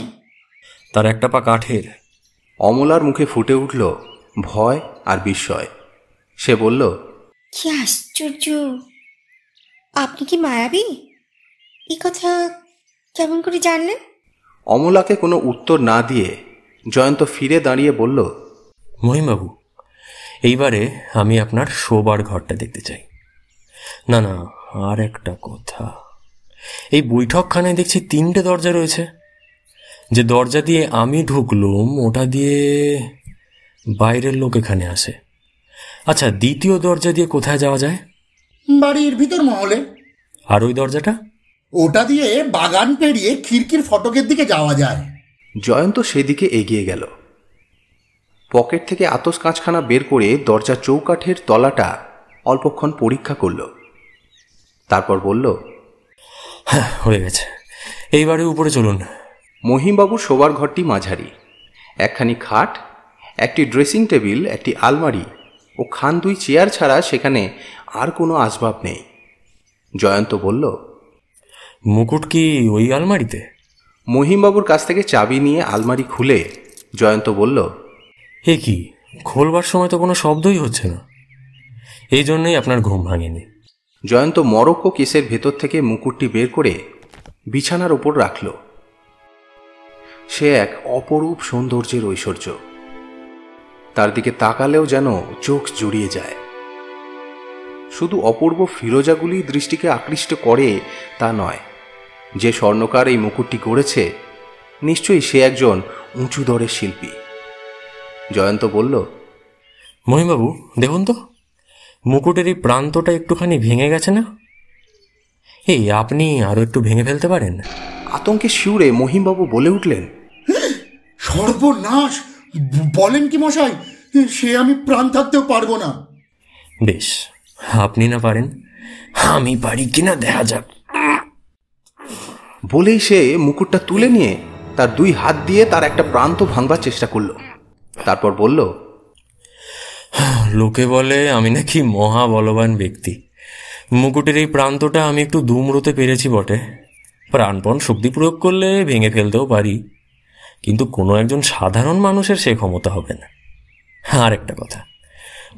তার একটা পা কাঠের। অমলার মুখে ফুটে উঠল ভয় আর বিস্ময়। সে বলল, কি আশ্চর্য! আপনি কি মায়াবী? এই কথা কেমন করে জানলেন? অমলাকে কোনো উত্তর না দিয়ে জয়ন্ত ফিরে দাঁড়িয়ে বলল, মহিমবাবু, এইবারে আমি আপনার শোবার ঘরটা দেখতে চাই। না, আর একটা কথা, এই বৈঠকখানায় দেখছি 3টে দরজা রয়েছে। যে দরজা দিয়ে আমি ঢুকলুম ওটা দিয়ে বাইরের লোক এখানে আসে। আচ্ছা, দ্বিতীয় দরজা দিয়ে কোথায় যাওয়া যায়? বাড়ির ভিতর মহলে। আর ওই দরজাটা? ওটা দিয়ে বাগান পেরিয়ে খিড়কির ফটকের দিকে যাওয়া যায়। জয়ন্ত সেদিকে এগিয়ে গেল। পকেট থেকে আতস কাঁচখানা বের করে দরজার চৌকাঠের তলাটা অল্পক্ষণ পরীক্ষা করল। তারপর বলল, হ্যাঁ, হয়ে গেছে, এইবারে উপরে চলুন। মহিমবাবুর শোবার ঘরটি মাঝারি। একখানি খাট, একটি ড্রেসিং টেবিল, একটি আলমারি ও খান 2 চেয়ার ছাড়া সেখানে আর কোনো আসবাব নেই। জয়ন্ত বলল, মুকুট কি ওই আলমারিতে? মহিমবাবুর কাছ থেকে চাবি নিয়ে আলমারি খুলে জয়ন্ত বলল, এ কি, খোলবার সময় তো কোনো শব্দই হচ্ছে না। এই জন্যই আপনার ঘুম ভাঙেনি। জয়ন্ত মরক্কো কেসের ভেতর থেকে মুকুটটি বের করে বিছানার ওপর রাখল। সে এক অপরূপ সৌন্দর্যের ঐশ্বর্য। তার দিকে তাকালেও যেন চোখ জুড়িয়ে যায়। শুধু অপূর্ব ফিরোজাগুলি দৃষ্টিকে আকৃষ্ট করে তা নয়, যে স্বর্ণকার এই মুকুটটি গড়েছে নিশ্চয়ই সে একজন উঁচু দরের শিল্পী। জয়ন্ত বলল, মহিমবাবু, দেখুন তো, মুকুটের এই প্রান্তটা একটুখানি ভেঙে গেছে না? এই আপনি আরো একটু ভেঙে ফেলতে পারেন। আতঙ্কে শিউরে মহিমবাবু বলে উঠলেন, সর্বনাশ! বলেন কি মশাই? সে আমি প্রাণ থাকতেও পারবো না। বেশ, আপনি না পারেন, আমি পারি কিনা দেখা যাক। বলেই সে মুকুটটা তুলে নিয়ে তার 2 হাত দিয়ে তার একটা প্রান্ত ভাঙবার চেষ্টা করল। তারপর বলল, লোকে বলে আমি নাকি মহা বলবান ব্যক্তি। মুকুটের এই প্রান্তটা আমি একটু দুমড়োতে পেরেছি বটে, প্রাণপণ শক্তি প্রয়োগ করলে ভেঙে ফেলতেও পারি, কিন্তু কোনো একজন সাধারণ মানুষের সে ক্ষমতা হবে না। আর একটা কথা,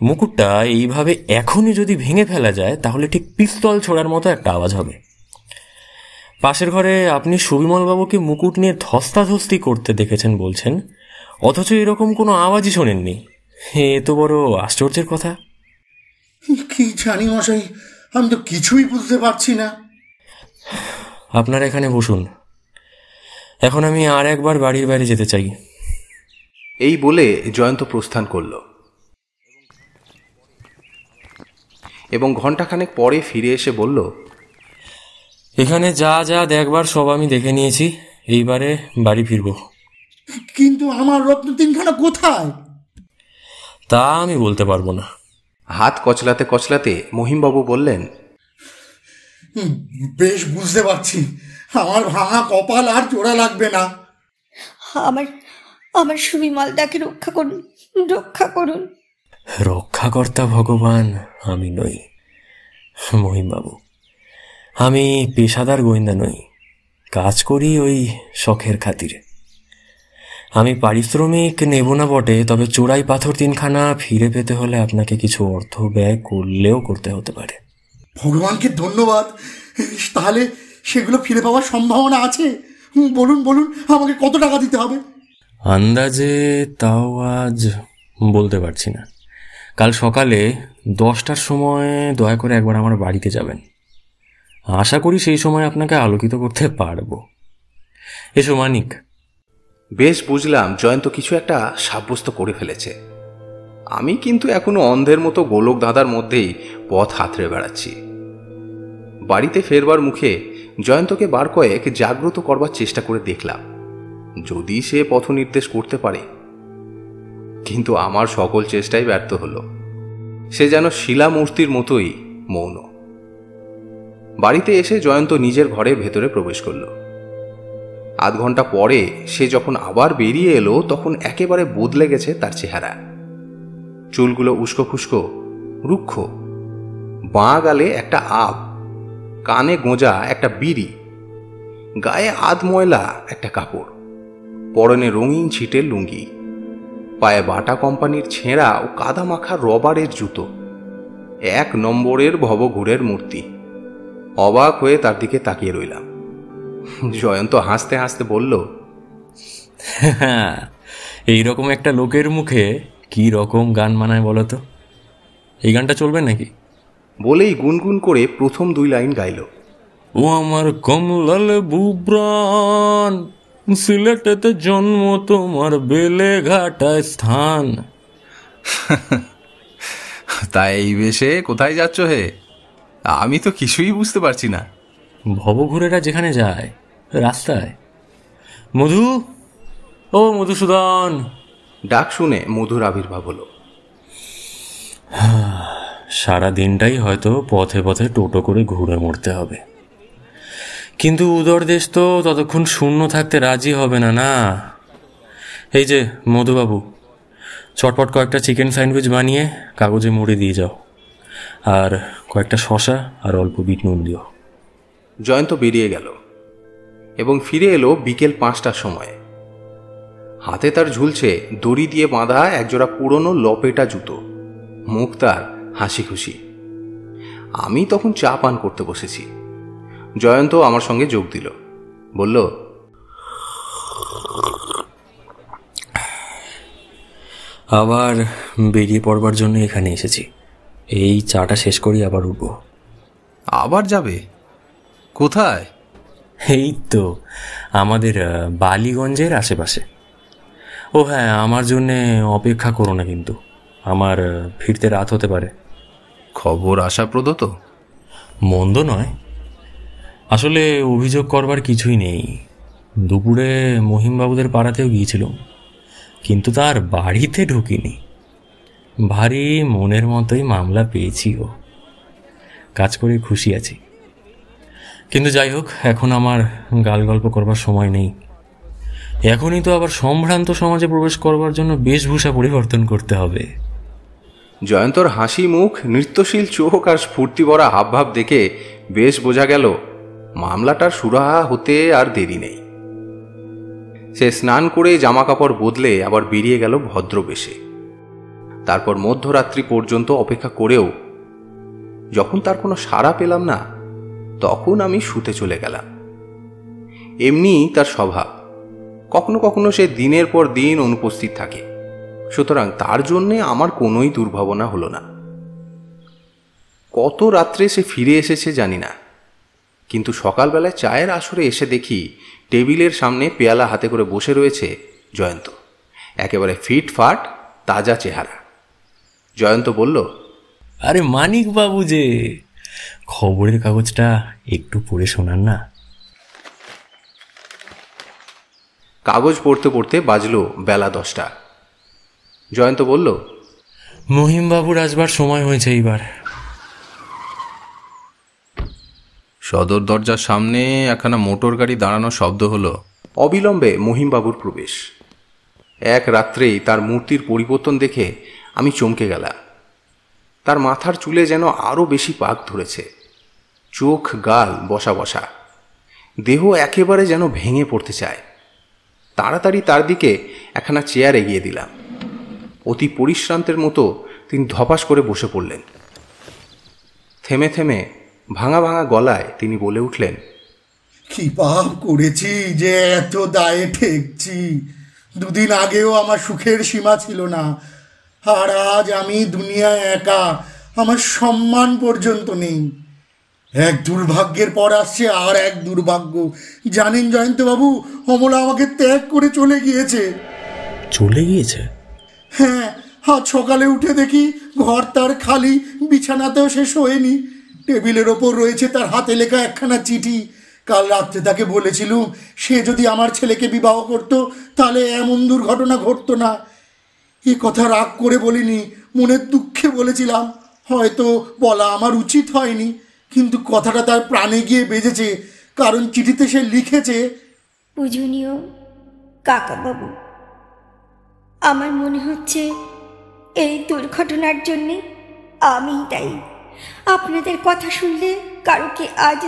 মুকুটটা এইভাবে এখনই যদি ভেঙে ফেলা যায় তাহলে ঠিক পিস্তল ছোড়ার মতো একটা আওয়াজ হবে। পাশের ঘরে আপনি সুবিমলবাবুকে মুকুট নিয়ে ধস্তাধস্তি করতে দেখেছেন বলছেন, অথচ এরকম কোনো আওয়াজই শোনেননি। এ তো বড় আশ্চর্যের কথা। কি জানি মশাই, আমি তো কিছুই বুঝতে পারছি না। আপনারা এখানে বসুন, এখন আমি আর একবার বাড়ির বাইরে যেতে চাই। এই বলে জয়ন্ত প্রস্থান করল এবং ঘণ্টাখানেক পরে ফিরে এসে বলল, এখানে যা যা দেখবার সব আমি দেখে নিয়েছি, এইবারে বাড়ি ফিরব। কিন্তু আমার রত্ন 3খানা কোথায়? তা আমি বলতে পারবো না। হাত কচলাতে কচলাতে মহিমবাবু বললেন, বেশ বুঝতে পারছি, আমার ভাঙা কপাল আর জোড়া লাগবে না। আমার সুবিমলদাকে রক্ষা করুন। রক্ষাকর্তা ভগবান আমি নই মহিমবাবু, আমি পেশাদার গোয়েন্দা নই, কাজ করি ওই শখের খাতিরে। আমি পারিশ্রমিক নেব না বটে, তবে চোরাই পাথর 3খানা ফিরে পেতে হলে আপনাকে কিছু অর্থ ব্যয় করলেও করতে হতে পারে। ভগবানকে ধন্যবাদ। তাহলে সেগুলো ফিরে পাওয়ার সম্ভাবনা আছে? বলুন, আমাকে কত টাকা দিতে হবে? আন্দাজে তাও আজ বলতে পারছি না। কাল সকালে 10টার সময় দয়া করে একবার আমার বাড়িতে যাবেন। আশা করি সেই সময় আপনাকে আলোকিত করতে পারবো। এসো মানিক। বেশ বুঝলাম জয়ন্ত কিছু একটা সাব্যস্ত করে ফেলেছে। আমি কিন্তু এখনো অন্ধের মতো গোলক ধাঁধার মধ্যেই পথ হাতড়ে বেড়াচ্ছি। বাড়িতে ফেরবার মুখে জয়ন্তকে বার কয়েক জাগ্রত করবার চেষ্টা করে দেখলাম, যদি সে পথ নির্দেশ করতে পারে। কিন্তু আমার সকল চেষ্টাই ব্যর্থ হলো। সে যেন শিলা মূর্তির মতোই মৌন। বাড়িতে এসে জয়ন্ত নিজের ঘরের ভেতরে প্রবেশ করল। আধ ঘন্টা পরে সে যখন আবার বেরিয়ে এলো, তখন একেবারে বদলে গেছে তার চেহারা। চুলগুলো উস্কো খুস্কো, রুক্ষ, বাঁ গালে একটা আব, কানে গোঁজা একটা বিড়ি, গায়ে আধ ময়লা একটা কাপড়, পরনে রঙিন ছিটের লুঙ্গি, পায়ে বাটা কোম্পানির ছেঁড়া ও কাদা মাখা রবারের জুতো। 1 নম্বরের ভবঘুরের মূর্তি। অবাক হয়ে তার দিকে তাকিয়ে রইলাম। জয়ন্ত হাসতে হাসতে বলল, এইরকম একটা লোকের মুখে কি রকম গান মানায় বলো তো? এই গানটা চলবে নাকি? বলেই গুনগুন করে প্রথম 2 লাইন গাইল। ও আমার কমলাল বুব্রান, সিলেটেতে জন্ম তোমার বেলে ঘাটায় স্থান। তাই এই বেশে কোথায় যাচ্ছ হে? আমি তো কিছুই বুঝতে পারছি না। ভবঘুরেরা যেখানে যায় রাস্তায়। মধু, ও মধুসূদন। ডাক শুনে মধুর আবির্ভাব হলো। সারা দিনটাই হয়তো পথে পথে টোটো করে ঘুরে মরতে হবে, কিন্তু উদর দেশ তো ততক্ষণ শূন্য থাকতে রাজি হবে না। না, এই যে মধুবাবু, চটপট কয়েকটা চিকেন স্যান্ডউইচ বানিয়ে কাগজে মুড়ে দিয়ে যাও, আর কয়েকটা শসা আর অল্প বিট নুন দিও। জয়ন্ত বেরিয়ে গেল এবং ফিরে এলো বিকেল 5টার সময়। হাতে তার ঝুলছে দড়ি দিয়ে বাঁধা একজোড়া পুরনো লপেটা জুতো, মুখ তার হাসি খুশি। আমি তখন চা পান করতে বসেছি। জয়ন্ত আমার সঙ্গে যোগ দিল, বলল, আবার বেরিয়ে পড়বার জন্য এখানে এসেছি। এই চাটা শেষ করি আবার উঠব। আবার যাবে? কোথায়? এই তো আমাদের বালিগঞ্জের আশেপাশে। ও হ্যাঁ, আমার জন্যে অপেক্ষা করো না, কিন্তু আমার ফিরতে রাত হতে পারে। খবর আশাপ্রদ তো? মন্দ নয়। আসলে অভিযোগ করবার কিছুই নেই। দুপুরে মহিমবাবুদের পাড়াতেও গিয়েছিলাম, কিন্তু তার বাড়িতে ঢুকিনি। ভারী মনের মতোই মামলা পেয়েছিও। কাজ করে খুশি আছি। কিন্তু যাই হোক, এখন আমার গাল গল্প করবার সময় নেই। এখনই তো আবার সম্ভ্রান্ত সমাজে প্রবেশ করবার জন্য বেশভূষা পরিবর্তন করতে হবে। জয়ন্তর হাসি মুখ, নৃত্যশীল চোখ আর স্ফূর্তি ভরা হাবভাব দেখে বেশ বোঝা গেল মামলাটার সুরাহা হতে আর দেরি নেই। সে স্নান করে জামা কাপড় বদলে আবার বেরিয়ে গেল ভদ্রবেশে। তারপর মধ্যরাত্রি পর্যন্ত অপেক্ষা করেও যখন তার কোনো সাড়া পেলাম না, তখন আমি শুতে চলে গেলাম। এমনি তার স্বভাব, কখনো কখনো সে দিনের পর দিন অনুপস্থিত থাকে, সুতরাং তার জন্যে আমার কোনোই দুর্ভাবনা হলো না। কত রাত্রে সে ফিরে এসেছে জানি না, কিন্তু সকালবেলায় চায়ের আসরে এসে দেখি টেবিলের সামনে পেয়ালা হাতে করে বসে রয়েছে জয়ন্ত। একেবারে ফিটফাট তাজা চেহারা। জয়ন্ত বলল, আরে মানিক বাবু যে, খবরের কাগজটা একটু পড়ে শোনান না। কাগজ পড়তে পড়তে বাজলো বেলা 10টা। জয়ন্ত বলল, মহিমবাবুর আসবার সময় হয়েছে এইবার। সদর দরজার সামনে একখানা মোটর গাড়ি দাঁড়ানোর শব্দ হলো। অবিলম্বে মহিমবাবুর প্রবেশ। এক রাত্রেই তার মূর্তির পরিবর্তন দেখে আমি চমকে গেলাম। তার মাথার চুলে যেন আরও বেশি পাক ধরেছে, চোখ গাল বসা বসা, দেহ একেবারে যেন ভেঙে পড়তে চায়। তাড়াতাড়ি তার দিকে একখানা চেয়ার এগিয়ে দিলাম। অতি পরিশ্রান্তের মতো তিনি ধপাস করে বসে পড়লেন। থেমে থেমে ভাঙা ভাঙা গলায় তিনি বলে উঠলেন, কি পাপ করেছি যে এত দায়ে ঠেকছি। 2 দিন আগেও আমার সুখের সীমা ছিল না, আর আজ আমি দুনিয়ায় একা, আমার সম্মান পর্যন্ত নেই। এক দুর্ভাগ্যের পর আসছে আর এক দুর্ভাগ্য। জানেন জয়ন্তবাবু, অমলা আমাকে ত্যাগ করে চলে গিয়েছে। চলে গিয়েছে? হ্যাঁ, আজ সকালে উঠে দেখি ঘর তার খালি, বিছানাতেও সে শোয়নি। টেবিলের ওপর রয়েছে তার হাতে লেখা একখানা চিঠি। কাল রাত্রে তাকে বলেছিলুম সে যদি আমার ছেলেকে বিবাহ করত তাহলে এমন দুর্ঘটনা ঘটতো না। এ কথা রাগ করে বলিনি, মনের দুঃখে বলেছিলাম। হয়তো বলা আমার উচিত হয়নি, কিন্তু কথাটা তার প্রাণে গিয়ে বেজেছে, কারণ চিঠিতে সে লিখেছে, পূজনীয় কাকাবাবু, আমার মনে হচ্ছে এই দুর্ঘটনার জন্যে আমি দায়ী। আপনাদের কথা শুনলে কারোকে আজ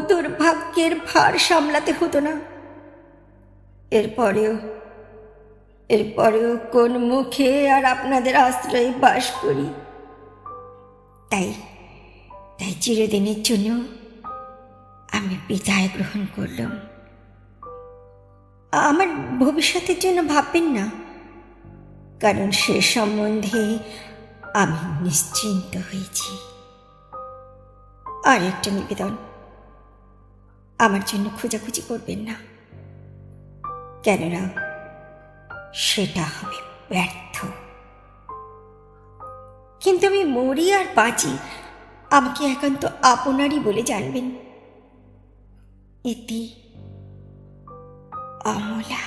দুর্ভাগ্যের ভার সামলাতে হতো না। এরপরেও কোন মুখে আর আপনাদের আশ্রয়ে বাস করি। তাই চিরদিনের জন্য আমি বিদায় গ্রহণ করলাম। আমার ভবিষ্যতের জন্য ভাববেন না, কারণ সে সম্বন্ধে আমি নিশ্চিন্ত হয়েছি। আর একটা নিবেদন, আমার জন্য খোঁজাখুঁজি করবেন না, কেননা সেটা হবে ব্যর্থ। কিন্তু আমি মরি আর বাঁচি, আমাকে একান্ত আপনারই বলে জানবেন। এটি অমলা।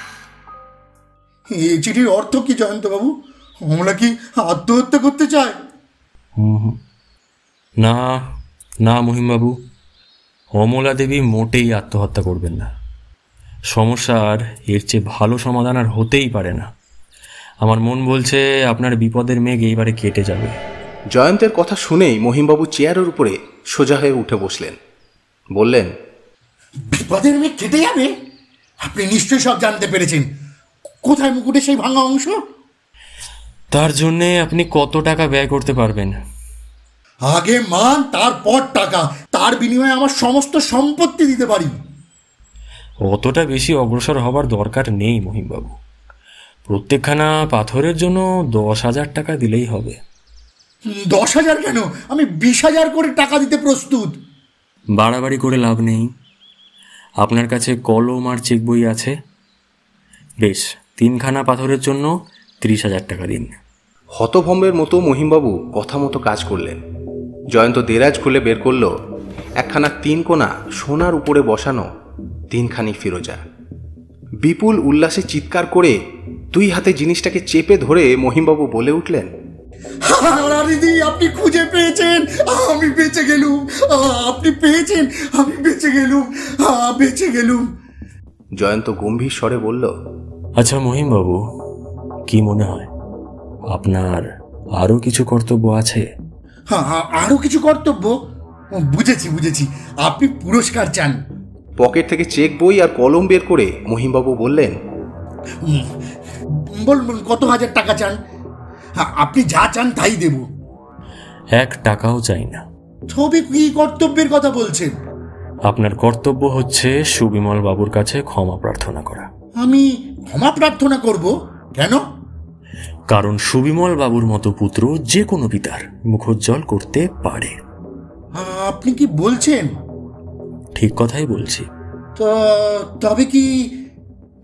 এই চিঠির অর্থ কি জয়ন্তবাবু? অমলা কি আত্মহত্যা করতে চায়? না না মহিমবাবু, অমলা দেবী মোটেই আত্মহত্যা করবেন না। সমস্যার এর চেয়ে ভালো সমাধান আর হতেই পারে না। আমার মন বলছে আপনার বিপদের মেঘ এইবারে কেটে যাবে। জয়ন্তের কথা শুনেই মহিমবাবু চেয়ারের উপরে সোজা হয়ে উঠে বসলেন। বললেন, বিপদের মেঘ কেটে যাবে? আপনি নিশ্চয়ই সব জানতে পেরেছেন। কোথায় মুকুটে সেই ভাঙা অংশ? তার জন্যে আপনি কত টাকা ব্যয় করতে পারবেন? আগে মান, তারপর টাকা। তার বিনিময়ে আমার সমস্ত সম্পত্তি দিতে পারি। অতটা বেশি অগ্রসর হবার দরকার নেই মহিমবাবু। প্রত্যেকখানা পাথরের জন্য 10,000 টাকা দিলেই হবে। 10,000 কেন? আমি 20,000 করে টাকা দিতে প্রস্তুত। বাড়াবাড়ি করে লাভ নেই। আপনার কাছে কলম আর চেক বই আছে? বেশ, 3খানা পাথরের জন্য 30,000 টাকা দিন। হতভম্বের মতো মহিমবাবু কথা মতো কাজ করলেন। জয়ন্ত দেরাজ খুলে বের করল একখানা 3 কোণা সোনার উপরে বসানো 3খানি ফিরোজা। বিপুল উল্লাসে চিৎকার করে 2 হাতে জিনিসটাকে চেপে ধরে মহিমবাবু বলে উঠলেন, দিদি, আপনি খুঁজে পেয়েছেন, আমি বেঁচে গেলুম। আপনি পেয়েছেন, আমি বেঁচে গেলুম। জয়ন্ত গম্ভীর স্বরে বলল, আচ্ছা মহিমবাবু, কি মনে হয় আপনার আরো কিছু কর্তব্য আছে? আরো কিছু কর্তব্য? বুঝেছি। আপনি পুরস্কার চান। পকেট থেকে চেক বই আর কলম বের করে মহিমবাবু বললেন, বলুন কত হাজার টাকা চান? আপনি যা চান তাই দেব। 1 টাকাও চাই না। তবে কি কর্তব্যের কথা বলছেন? আপনার কর্তব্য হচ্ছে সুবিমল বাবুর কাছে ক্ষমা প্রার্থনা করা। আমি ক্ষমা প্রার্থনা করব? কেন? কারণ সুবিমল বাবুর মতো পুত্র যে কোনো পিতার মুখোজ্জ্বল করতে পারে। আপনি কি বলছেন? ঠিক কথাই বলছি।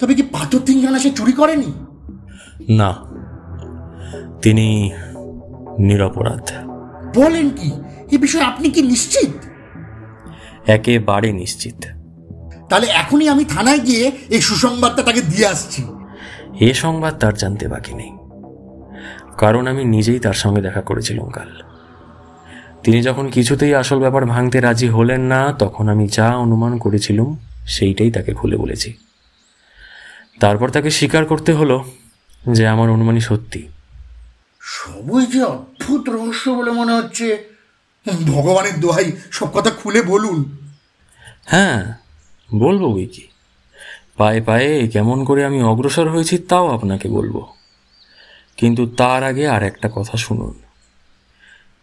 তবে কি পাথর 3খানা সে চুরি করেনি? না, তিনি নিরপরাধ। বলেন কি? এ বিষয়ে আপনি কি নিশ্চিত? একেবারে নিশ্চিত। তাহলে এখনই আমি থানায় গিয়ে এই সুসংবাদটা তাকে দিয়ে আসছি। এ সংবাদ তার জানতে বাকি নেই, কারণ আমি নিজেই তার সঙ্গে দেখা করেছিলাম কাল। তিনি যখন কিছুতেই আসল ব্যাপার ভাঙতে রাজি হলেন না, তখন আমি যা অনুমান করেছিলাম সেইটাই তাকে খুলে বলেছি। তারপর তাকে স্বীকার করতে হলো যে আমার অনুমানই সত্যি। সবই যে অদ্ভুত রহস্য বলে মনে হচ্ছে। ভগবানের দোহাই, সব কথা খুলে বলুন। হ্যাঁ, বলবো বই কি। পায়ে পায়ে কেমন করে আমি অগ্রসর হয়েছি তাও আপনাকে বলবো, কিন্তু তার আগে আর একটা কথা শুনুন।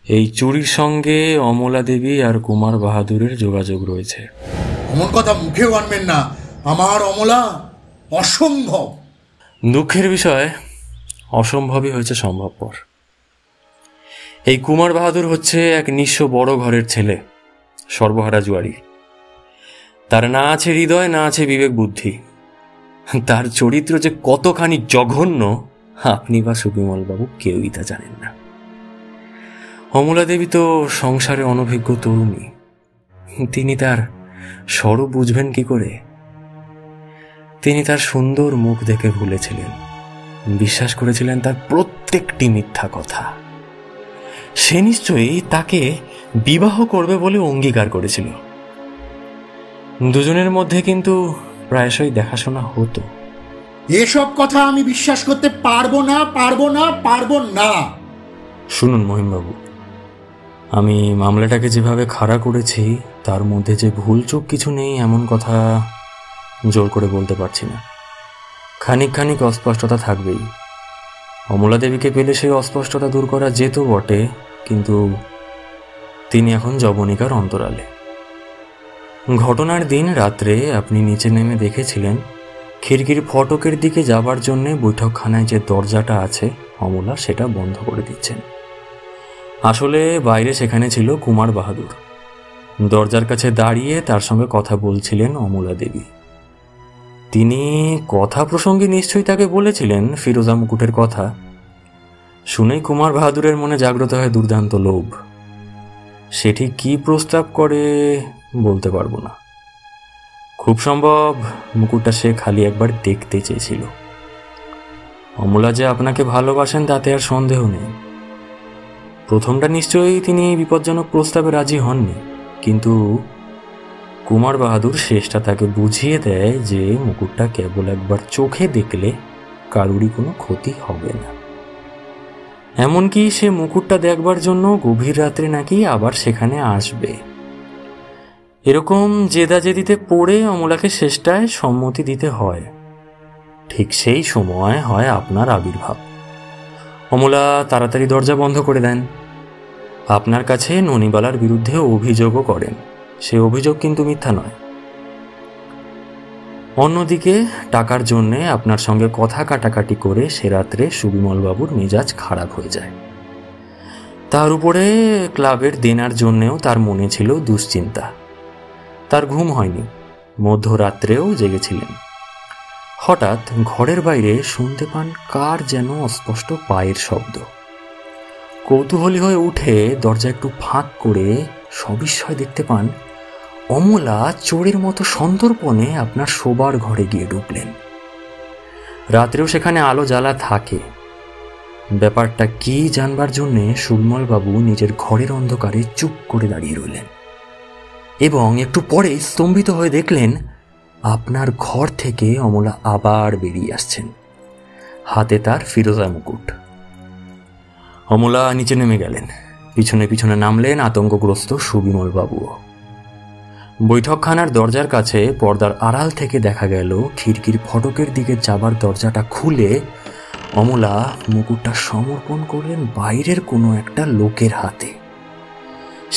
এই চুরির সঙ্গে অমলা দেবী আর কুমার বাহাদুরের যোগাযোগ রয়েছে। এমন কথা মুখেও আনবেন না। আমার অমলা অসম্ভব। দুঃখের বিষয়, অসম্ভবই হয়েছে সম্ভবপর। এই কুমার বাহাদুর হচ্ছে এক নিঃস্ব বড় ঘরের ছেলে, সর্বহারা জুয়ারি। তার না আছে হৃদয়, না আছে বিবেক বুদ্ধি। তার চরিত্র যে কতখানি জঘন্য আপনি বা সুবিমল বাবু কেউই তা জানেন না। অমলা দেবী তো সংসারে অনভিজ্ঞ তরুণী, তিনি তার স্বরূপ বুঝবেন কি করে? তিনি তার সুন্দর মুখ দেখে ভুলেছিলেন, বিশ্বাস করেছিলেন তার প্রত্যেকটি মিথ্যা কথা। সে নিশ্চয়ই তাকে বিবাহ করবে বলে অঙ্গীকার করেছিল। দুজনের মধ্যে কিন্তু প্রায়শই দেখাশোনা হতো। এসব কথা আমি বিশ্বাস করতে পারবো না। শুনুন মহিমবাবু, আমি মামলাটাকে যেভাবে খাড়া করেছি তার মধ্যে যে ভুলচুক কিছু নেই এমন কথা জোর করে বলতে পারছি না। খানিক অস্পষ্টতা থাকবেই। অমলা দেবীকে পেলে সেই অস্পষ্টতা দূর করা যেত বটে, কিন্তু তিনি এখন যবনিকার অন্তরালে। ঘটনার দিন রাত্রে আপনি নিচে নেমে দেখেছিলেন খিড়কির ফটকের দিকে যাবার জন্যে বৈঠকখানায় যে দরজাটা আছে অমলা সেটা বন্ধ করে দিচ্ছেন। আসলে বাইরে সেখানে ছিল কুমার বাহাদুর। দরজার কাছে দাঁড়িয়ে তার সঙ্গে কথা বলছিলেন অমলা দেবী। তিনি কথা প্রসঙ্গে নিশ্চয়ই তাকে বলেছিলেন ফিরোজা মুকুটের কথা। শুনেই কুমার বাহাদুরের মনে জাগ্রত হয় দুর্দান্ত লোভ। সেটি কি প্রস্তাব করে বলতে পারবো না। খুব সম্ভব মুকুটটা সে খালি একবার দেখতে চেয়েছিল। অমলা যে আপনাকে ভালোবাসেন তাতে আর সন্দেহ নেই। প্রথমটা নিশ্চয়ই তিনি বিপজ্জনক প্রস্তাবে রাজি হননি, কিন্তু কুমার বাহাদুর শেষটা তাকে বুঝিয়ে দেয় যে মুকুটটা কেবল একবার চোখে দেখলে কারুরই কোনো ক্ষতি হবে না। এমনকি সে মুকুটটা দেখবার জন্য গভীর রাত্রে নাকি আবার সেখানে আসবে। এরকম জেদাজেদিতে পড়ে অমলাকে শেষটায় সম্মতি দিতে হয়। ঠিক সেই সময় হয় আপনার আবির্ভাব। অমলা তাড়াতাড়ি দরজা বন্ধ করে দেন। আপনার কাছে ননিবালার বিরুদ্ধে অভিযোগও করেন। সে অভিযোগ কিন্তু মিথ্যা নয়। অন্যদিকে টাকার জন্যে আপনার সঙ্গে কথা কাটাকাটি করে সে রাত্রে সুবিমলবাবুর মেজাজ খারাপ হয়ে যায়। তার উপরে ক্লাবের দেনার জন্যেও তার মনে ছিল দুশ্চিন্তা। তার ঘুম হয়নি, মধ্যরাত্রেও জেগেছিলেন। হঠাৎ ঘরের বাইরে শুনতে পান কার যেন অস্পষ্ট পায়ের শব্দ। কৌতূহলী হয়ে উঠে দরজা একটু ফাঁক করে সবিস্ময়ে দেখতে পান অমলা চোরের মতো সন্তর্পণে আপনার শোবার ঘরে গিয়ে ঢুকলেন। রাত্রেও সেখানে আলো জ্বালা থাকে। ব্যাপারটা কি জানবার জন্যে সুবিমলবাবু নিজের ঘরের অন্ধকারে চুপ করে দাঁড়িয়ে রইলেন এবং একটু পরে স্তম্ভিত হয়ে দেখলেন আপনার ঘর থেকে অমলা আবার বেরিয়ে আসছেন, হাতে তার ফিরোজা মুকুট। অমলা নিচে নেমে গেলেন, পিছনে পিছনে নামলেন আতঙ্কগ্রস্ত সুবিমলবাবুও। বৈঠকখানার দরজার কাছে পর্দার আড়াল থেকে দেখা গেল খিড়কির ফটকের দিকে যাবার দরজাটা খুলে অমলা মুকুটটা সমর্পণ করলেন বাইরের কোনো একটা লোকের হাতে।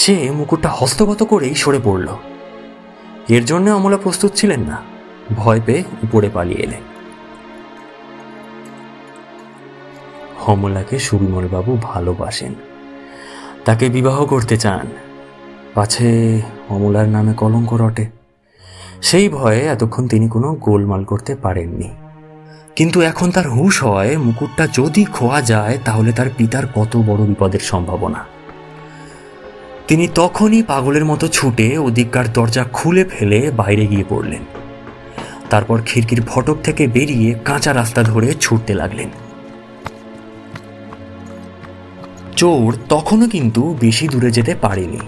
সে মুকুটটা হস্তগত করেই সরে পড়ল। এর জন্য অমলা প্রস্তুত ছিলেন না, ভয় পেয়ে উপরে পালিয়ে এলেন। অমলাকে সুবিমলবাবু ভালোবাসেন, তাকে বিবাহ করতে চান, পাছে অমলার নামে কলঙ্ক রটে। সেই ভয়ে এতক্ষণ তিনি কোনো গোলমাল করতে পারেননি। কিন্তু এখন তার হুঁশ হয় মুকুটটা যদি খোয়া যায় তাহলে তার পিতার কত বড় বিপদের সম্ভাবনা। তিনি তখনই পাগলের মতো ছুটে ওদিককার দরজা খুলে ফেলে বাইরে গিয়ে পড়লেন। তারপর খিড়কির ফটক থেকে বেরিয়ে কাঁচা রাস্তা ধরে ছুটতে লাগলেন। চোর তখনও কিন্তু বেশি দূরে যেতে পারেনি।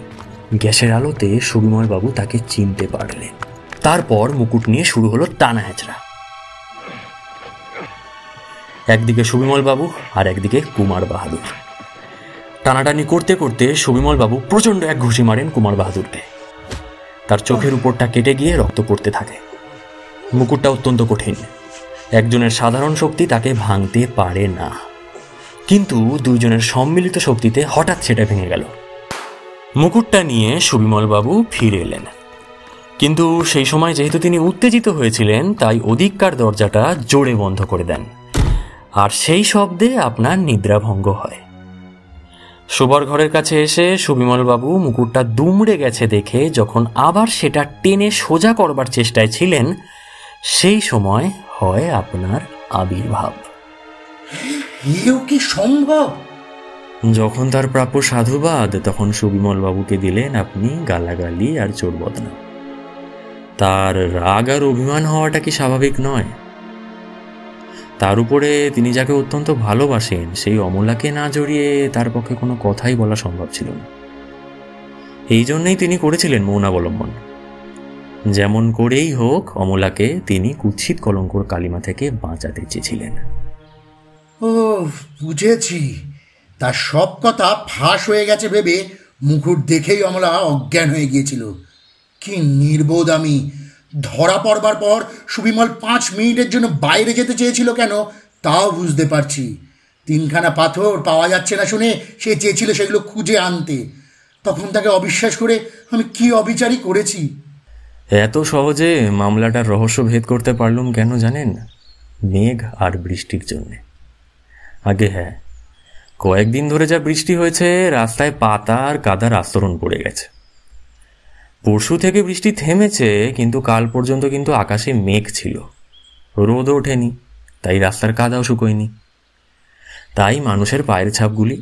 গ্যাসের আলোতে সুবিমলবাবু তাকে চিনতে পারলেন। তারপর মুকুট নিয়ে শুরু হলো টানা হেঁচড়া। একদিকে সুবিমলবাবু আর একদিকে কুমার বাহাদুর। টানাটানি করতে করতে সুবিমলবাবু প্রচণ্ড এক ঘুষি মারেন কুমার বাহাদুরকে। তার চোখের উপরটা কেটে গিয়ে রক্ত পড়তে থাকে। মুকুটটা অত্যন্ত কঠিন, একজনের সাধারণ শক্তি তাকে ভাঙতে পারে না, কিন্তু দুইজনের সম্মিলিত শক্তিতে হঠাৎ সেটা ভেঙে গেল। মুকুটটা নিয়ে সুবিমলবাবু ফিরে এলেন, কিন্তু সেই সময় যেহেতু তিনি উত্তেজিত হয়েছিলেন তাই ওদিককার দরজাটা জোরে বন্ধ করে দেন, আর সেই শব্দে আপনার নিদ্রাভঙ্গ হয়। শোবার ঘরের কাছে এসে সুবিমলবাবু মুকুটটা দুমড়ে গেছে দেখে যখন আবার সেটা টেনে সোজা করবার চেষ্টায় ছিলেন, সেই সময় হয় আপনার আবির্ভাব। এও কি সম্ভব? যখন তার প্রাপ্য সাধুবাদ তখন সুবিমল বাবুকে দিলেন আপনি গালাগালি আর চোর বদনাম। তার রাগ আর অভিমান হওয়াটা কি স্বাভাবিক নয়? তার উপরে তিনি যাকে অত্যন্ত ভালোবাসেন সেই অমলাকে না জড়িয়ে তার পক্ষে কোনো কথাই বলা সম্ভব ছিল না। এই জন্যই তিনি করেছিলেন মৌনাবলম্বন। যেমন করেই হোক অমলাকে তিনি কুৎসিত কলঙ্কর কালিমা থেকে বাঁচাতে চেয়েছিলেন। ও বুঝেছি, তার সব কথা ফাঁস হয়ে গেছে ভেবে মুকুট দেখেই অমলা অজ্ঞান হয়ে গিয়েছিল। কি নির্বোধ আমি! ধরা পড়বার পর সুবিমল 5 মিনিটের জন্য বাইরে যেতে চেয়েছিল কেন তাও বুঝতে পারছি। 3খানা পাথর পাওয়া যাচ্ছে না শুনে সে চেয়েছিল সেগুলো খুঁজে আনতে। তখন তাকে অবিশ্বাস করে আমি কি অবিচারই করেছি। এত সহজে মামলাটার রহস্য ভেদ করতে পারলুম কেন জানেন? মেঘ আর বৃষ্টির জন্যে। আগে হ্যাঁ, কয়েকদিন ধরে যা বৃষ্টি হয়েছে রাস্তায় পাতা আর কাদার আস্তরণ পড়ে গেছে। পরশু থেকে বৃষ্টি থেমেছে, কিন্তু কাল পর্যন্ত কিন্তু আকাশে মেঘ ছিল, রোদও ওঠেনি, তাই রাস্তার কাদাও শুকোয়নি। তাই মানুষের পায়ের ছাপগুলি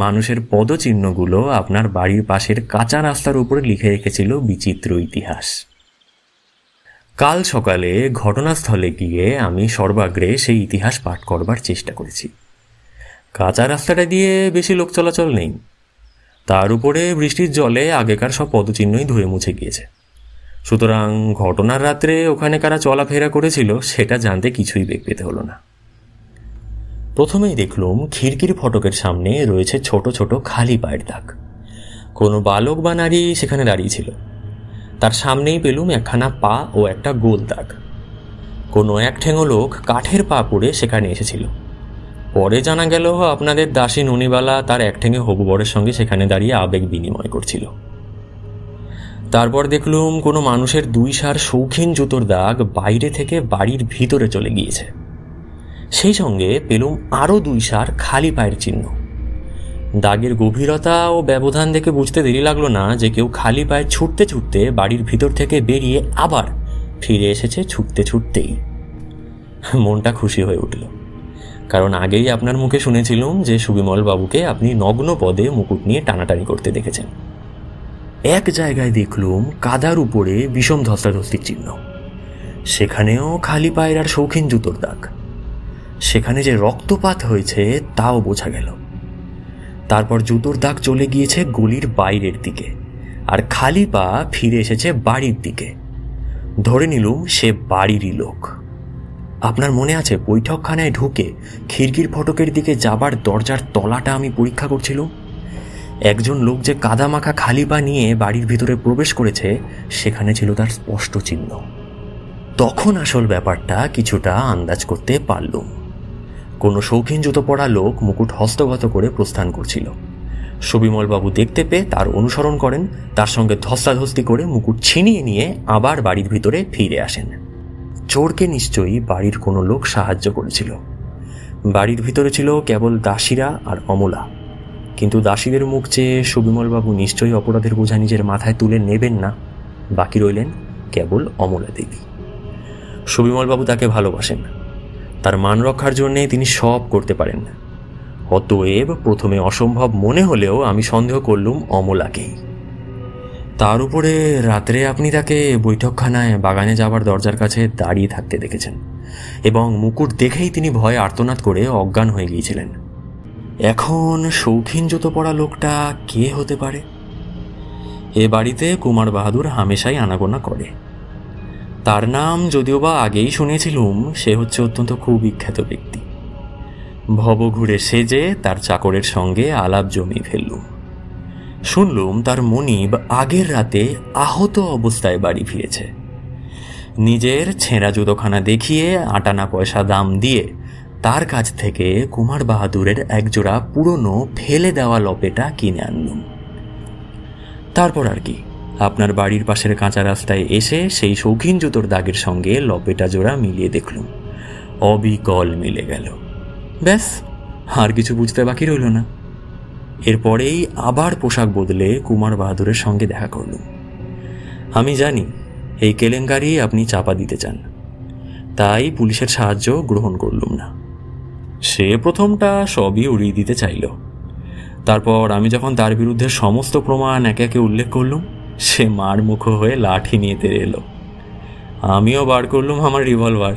মানুষের পদচিহ্নগুলো আপনার বাড়ির পাশের কাঁচা রাস্তার উপরে লিখে রেখেছিল বিচিত্র ইতিহাস। কাল সকালে ঘটনাস্থলে গিয়ে আমি সর্বাগ্রে সেই ইতিহাস পাঠ করবার চেষ্টা করেছি। কাঁচা রাস্তাটা দিয়ে বেশি লোক চলাচল নেই, তার উপরে বৃষ্টির জলে আগেকার সব পদচিহ্নই ধুয়ে মুছে গিয়েছে। সুতরাং ঘটনার রাত্রে ওখানে কারা চলাফেরা করেছিল সেটা জানতে কিছুই বেগ পেতে হলো না। প্রথমেই দেখলুম খিড়কির ফটকের সামনে রয়েছে ছোট ছোট খালি পায়ের দাগ। কোনো বালক বা নারী সেখানে দাঁড়িয়েছিল। তার সামনেই পেলুম 1খানা পা ও একটা গোল দাগ। কোনো এক ঠেঙো লোক কাঠের পা পরে সেখানে এসেছিল। পরে জানা গেল আপনাদের দাসী ননিবালা তার এক ঠেঙে হবু বরের সঙ্গে সেখানে দাঁড়িয়ে আবেগ বিনিময় করছিল। তারপর দেখলুম কোনো মানুষের 2 সার শৌখিন জুতোর দাগ বাইরে থেকে বাড়ির ভিতরে চলে গিয়েছে। সেই সঙ্গে পেলুম আরও 2 সার খালি পায়ের চিহ্ন। দাগের গভীরতা ও ব্যবধান দেখে বুঝতে দেরি লাগলো না যে কেউ খালি পায়ে ছুটতে ছুটতে বাড়ির ভিতর থেকে বেরিয়ে আবার ফিরে এসেছে ছুটতে ছুটতেই। মনটা খুশি হয়ে উঠল, কারণ আগেই আপনার মুখে শুনেছিলাম যে সুবিমল বাবুকে আপনি নগ্ন পদে মুকুট নিয়ে টানাটানি করতে দেখেছেন। এক জায়গায় দেখলুম কাদার উপরে বিষম ধস্তাধস্তির চিহ্ন, সেখানেও খালি পায়ের আর শৌখিন জুতোর দাগ। সেখানে যে রক্তপাত হয়েছে তাও বোঝা গেল। তারপর জুতোর দাগ চলে গিয়েছে গলির বাইরের দিকে, আর খালি পা ফিরে এসেছে বাড়ির দিকে। ধরে নিলুম সে বাড়িরই লোক। আপনার মনে আছে বৈঠকখানায় ঢুকে খিড়কির ফটকের দিকে যাবার দরজার তলাটা আমি পরীক্ষা করছিলাম? একজন লোক যে কাদা মাখা খালি পা নিয়ে বাড়ির ভিতরে প্রবেশ করেছে সেখানে ছিল তার স্পষ্ট চিহ্ন। তখন আসল ব্যাপারটা কিছুটা আন্দাজ করতে পারলুম। কোনো শৌখিন জুতো পরা লোক মুকুট হস্তগত করে প্রস্থান করছিল। সুবিমলবাবু দেখতে পেয়ে তার অনুসরণ করেন, তার সঙ্গে ধস্তাধস্তি করে মুকুট ছিনিয়ে নিয়ে আবার বাড়ির ভিতরে ফিরে আসেন। চোরকে নিশ্চয়ই বাড়ির কোনো লোক সাহায্য করেছিল। বাড়ির ভিতরে ছিল কেবল দাসীরা আর অমলা, কিন্তু দাসীদের মুখ চেয়ে সুবিমলবাবু নিশ্চয়ই অপরাধের বোঝা নিজের মাথায় তুলে নেবেন না। বাকি রইলেন কেবল অমলা দেবী। সুবিমলবাবু তাকে ভালোবাসেন, তার মান রক্ষার জন্যে তিনি সব করতে পারেন না। অতএব প্রথমে অসম্ভব মনে হলেও আমি সন্দেহ করলুম অমলাকেই। তার উপরে রাত্রে আপনি তাকে বৈঠকখানায় বাগানে যাবার দরজার কাছে দাঁড়িয়ে থাকতে দেখেছেন, এবং মুকুট দেখেই তিনি ভয়ে আর্তনাদ করে অজ্ঞান হয়ে গিয়েছিলেন। এখন শৌখিন জুতো পরা লোকটা কে হতে পারে? এ বাড়িতে কুমার বাহাদুর হামেশাই আনাগোনা করে। তার নাম যদিও বা আগেই শুনেছিলুম, সে হচ্ছে অত্যন্ত খুব বিখ্যাত ব্যক্তি। ভবঘুরে সেজে তার চাকরের সঙ্গে আলাপ জমিয়ে ফেললুম। শুনলুম তার মনিব আগের রাতে আহত অবস্থায় বাড়ি ফিরেছে। নিজের ছেঁড়া জুতোখানা দেখিয়ে 8 আনা পয়সা দাম দিয়ে তার কাছ থেকে কুমার বাহাদুরের একজোড়া পুরনো ফেলে দেওয়া লপেটা কিনে আনলুম। তারপর আর কি, আপনার বাড়ির পাশের কাঁচা রাস্তায় এসে সেই শৌখিন জুতোর দাগের সঙ্গে লপেটা জোড়া মিলিয়ে দেখলুম। অবিকল মিলে গেল। ব্যাস, আর কিছু বুঝতে বাকি রইল না। এরপরেই আবার পোশাক বদলে কুমার বাহাদুরের সঙ্গে দেখা করলুম। আমি জানি এই কেলেঙ্কারি আপনি চাপা দিতে চান, তাই পুলিশের সাহায্য গ্রহণ করলুম না। সে প্রথমটা সবই উড়িয়ে দিতে চাইল। তারপর আমি যখন তার বিরুদ্ধে সমস্ত প্রমাণ একে একে উল্লেখ করলুম, সে মার মুখো হয়ে লাঠি নিয়ে তেড়ে এলো। আমিও বার করলুম আমার রিভলভার।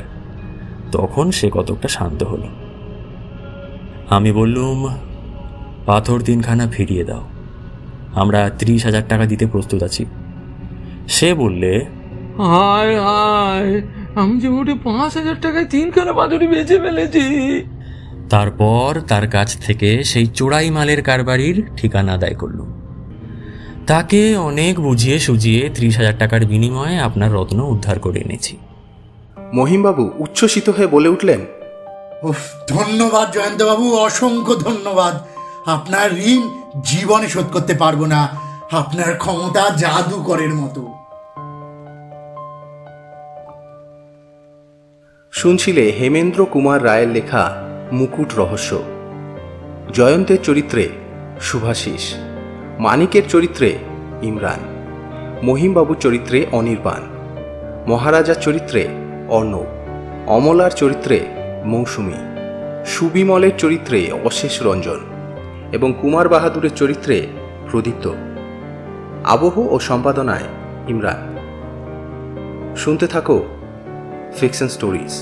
তখন সে কতকটা শান্ত হলো। আমি বললুম, পাথর 3খানা ফিরিয়ে দাও, আমরা 30,000 টাকা দিতে প্রস্তুত আছি। সে বললে, হায় হায়, আমি যে মোটে 5,000 টাকায় 3খানা পাথরই বেঁচে ফেলেছি। তারপর তার কাছ থেকে সেই চোরাই মালের কারবারির ঠিকানা আদায় করলুম। তাকে অনেক বুঝিয়ে সুঝিয়ে 30,000 টাকার বিনিময়ে আপনার রত্ন উদ্ধার করে এনেছি। মহিমবাবু উচ্ছ্বসিত হয়ে বলে উঠলেন, উফ, ধন্যবাদ জয়ন্তবাবু, অসংখ্য ধন্যবাদ। আপনার ঋণ জীবনে শোধ করতে পারবো না। আপনার ক্ষমতা জাদুকরের মতো। শুনছিলে হেমেন্দ্র কুমার রায়ের লেখা মুকুট রহস্য। জয়ন্তের চরিত্রে শুভাশিস, মানিকের চরিত্রে ইমরান, মহিমবাবুর চরিত্রে অনির্বাণ, মহারাজার চরিত্রে অর্ণব, অমলার চরিত্রে মৌসুমী, সুবিমলের চরিত্রে অশেষ রঞ্জন এবং কুমার বাহাদুরের চরিত্রে প্রদীপ্ত। আবহ ও সম্পাদনায় ইমরান। শুনতে থাকো ফিকশন স্টোরিজ।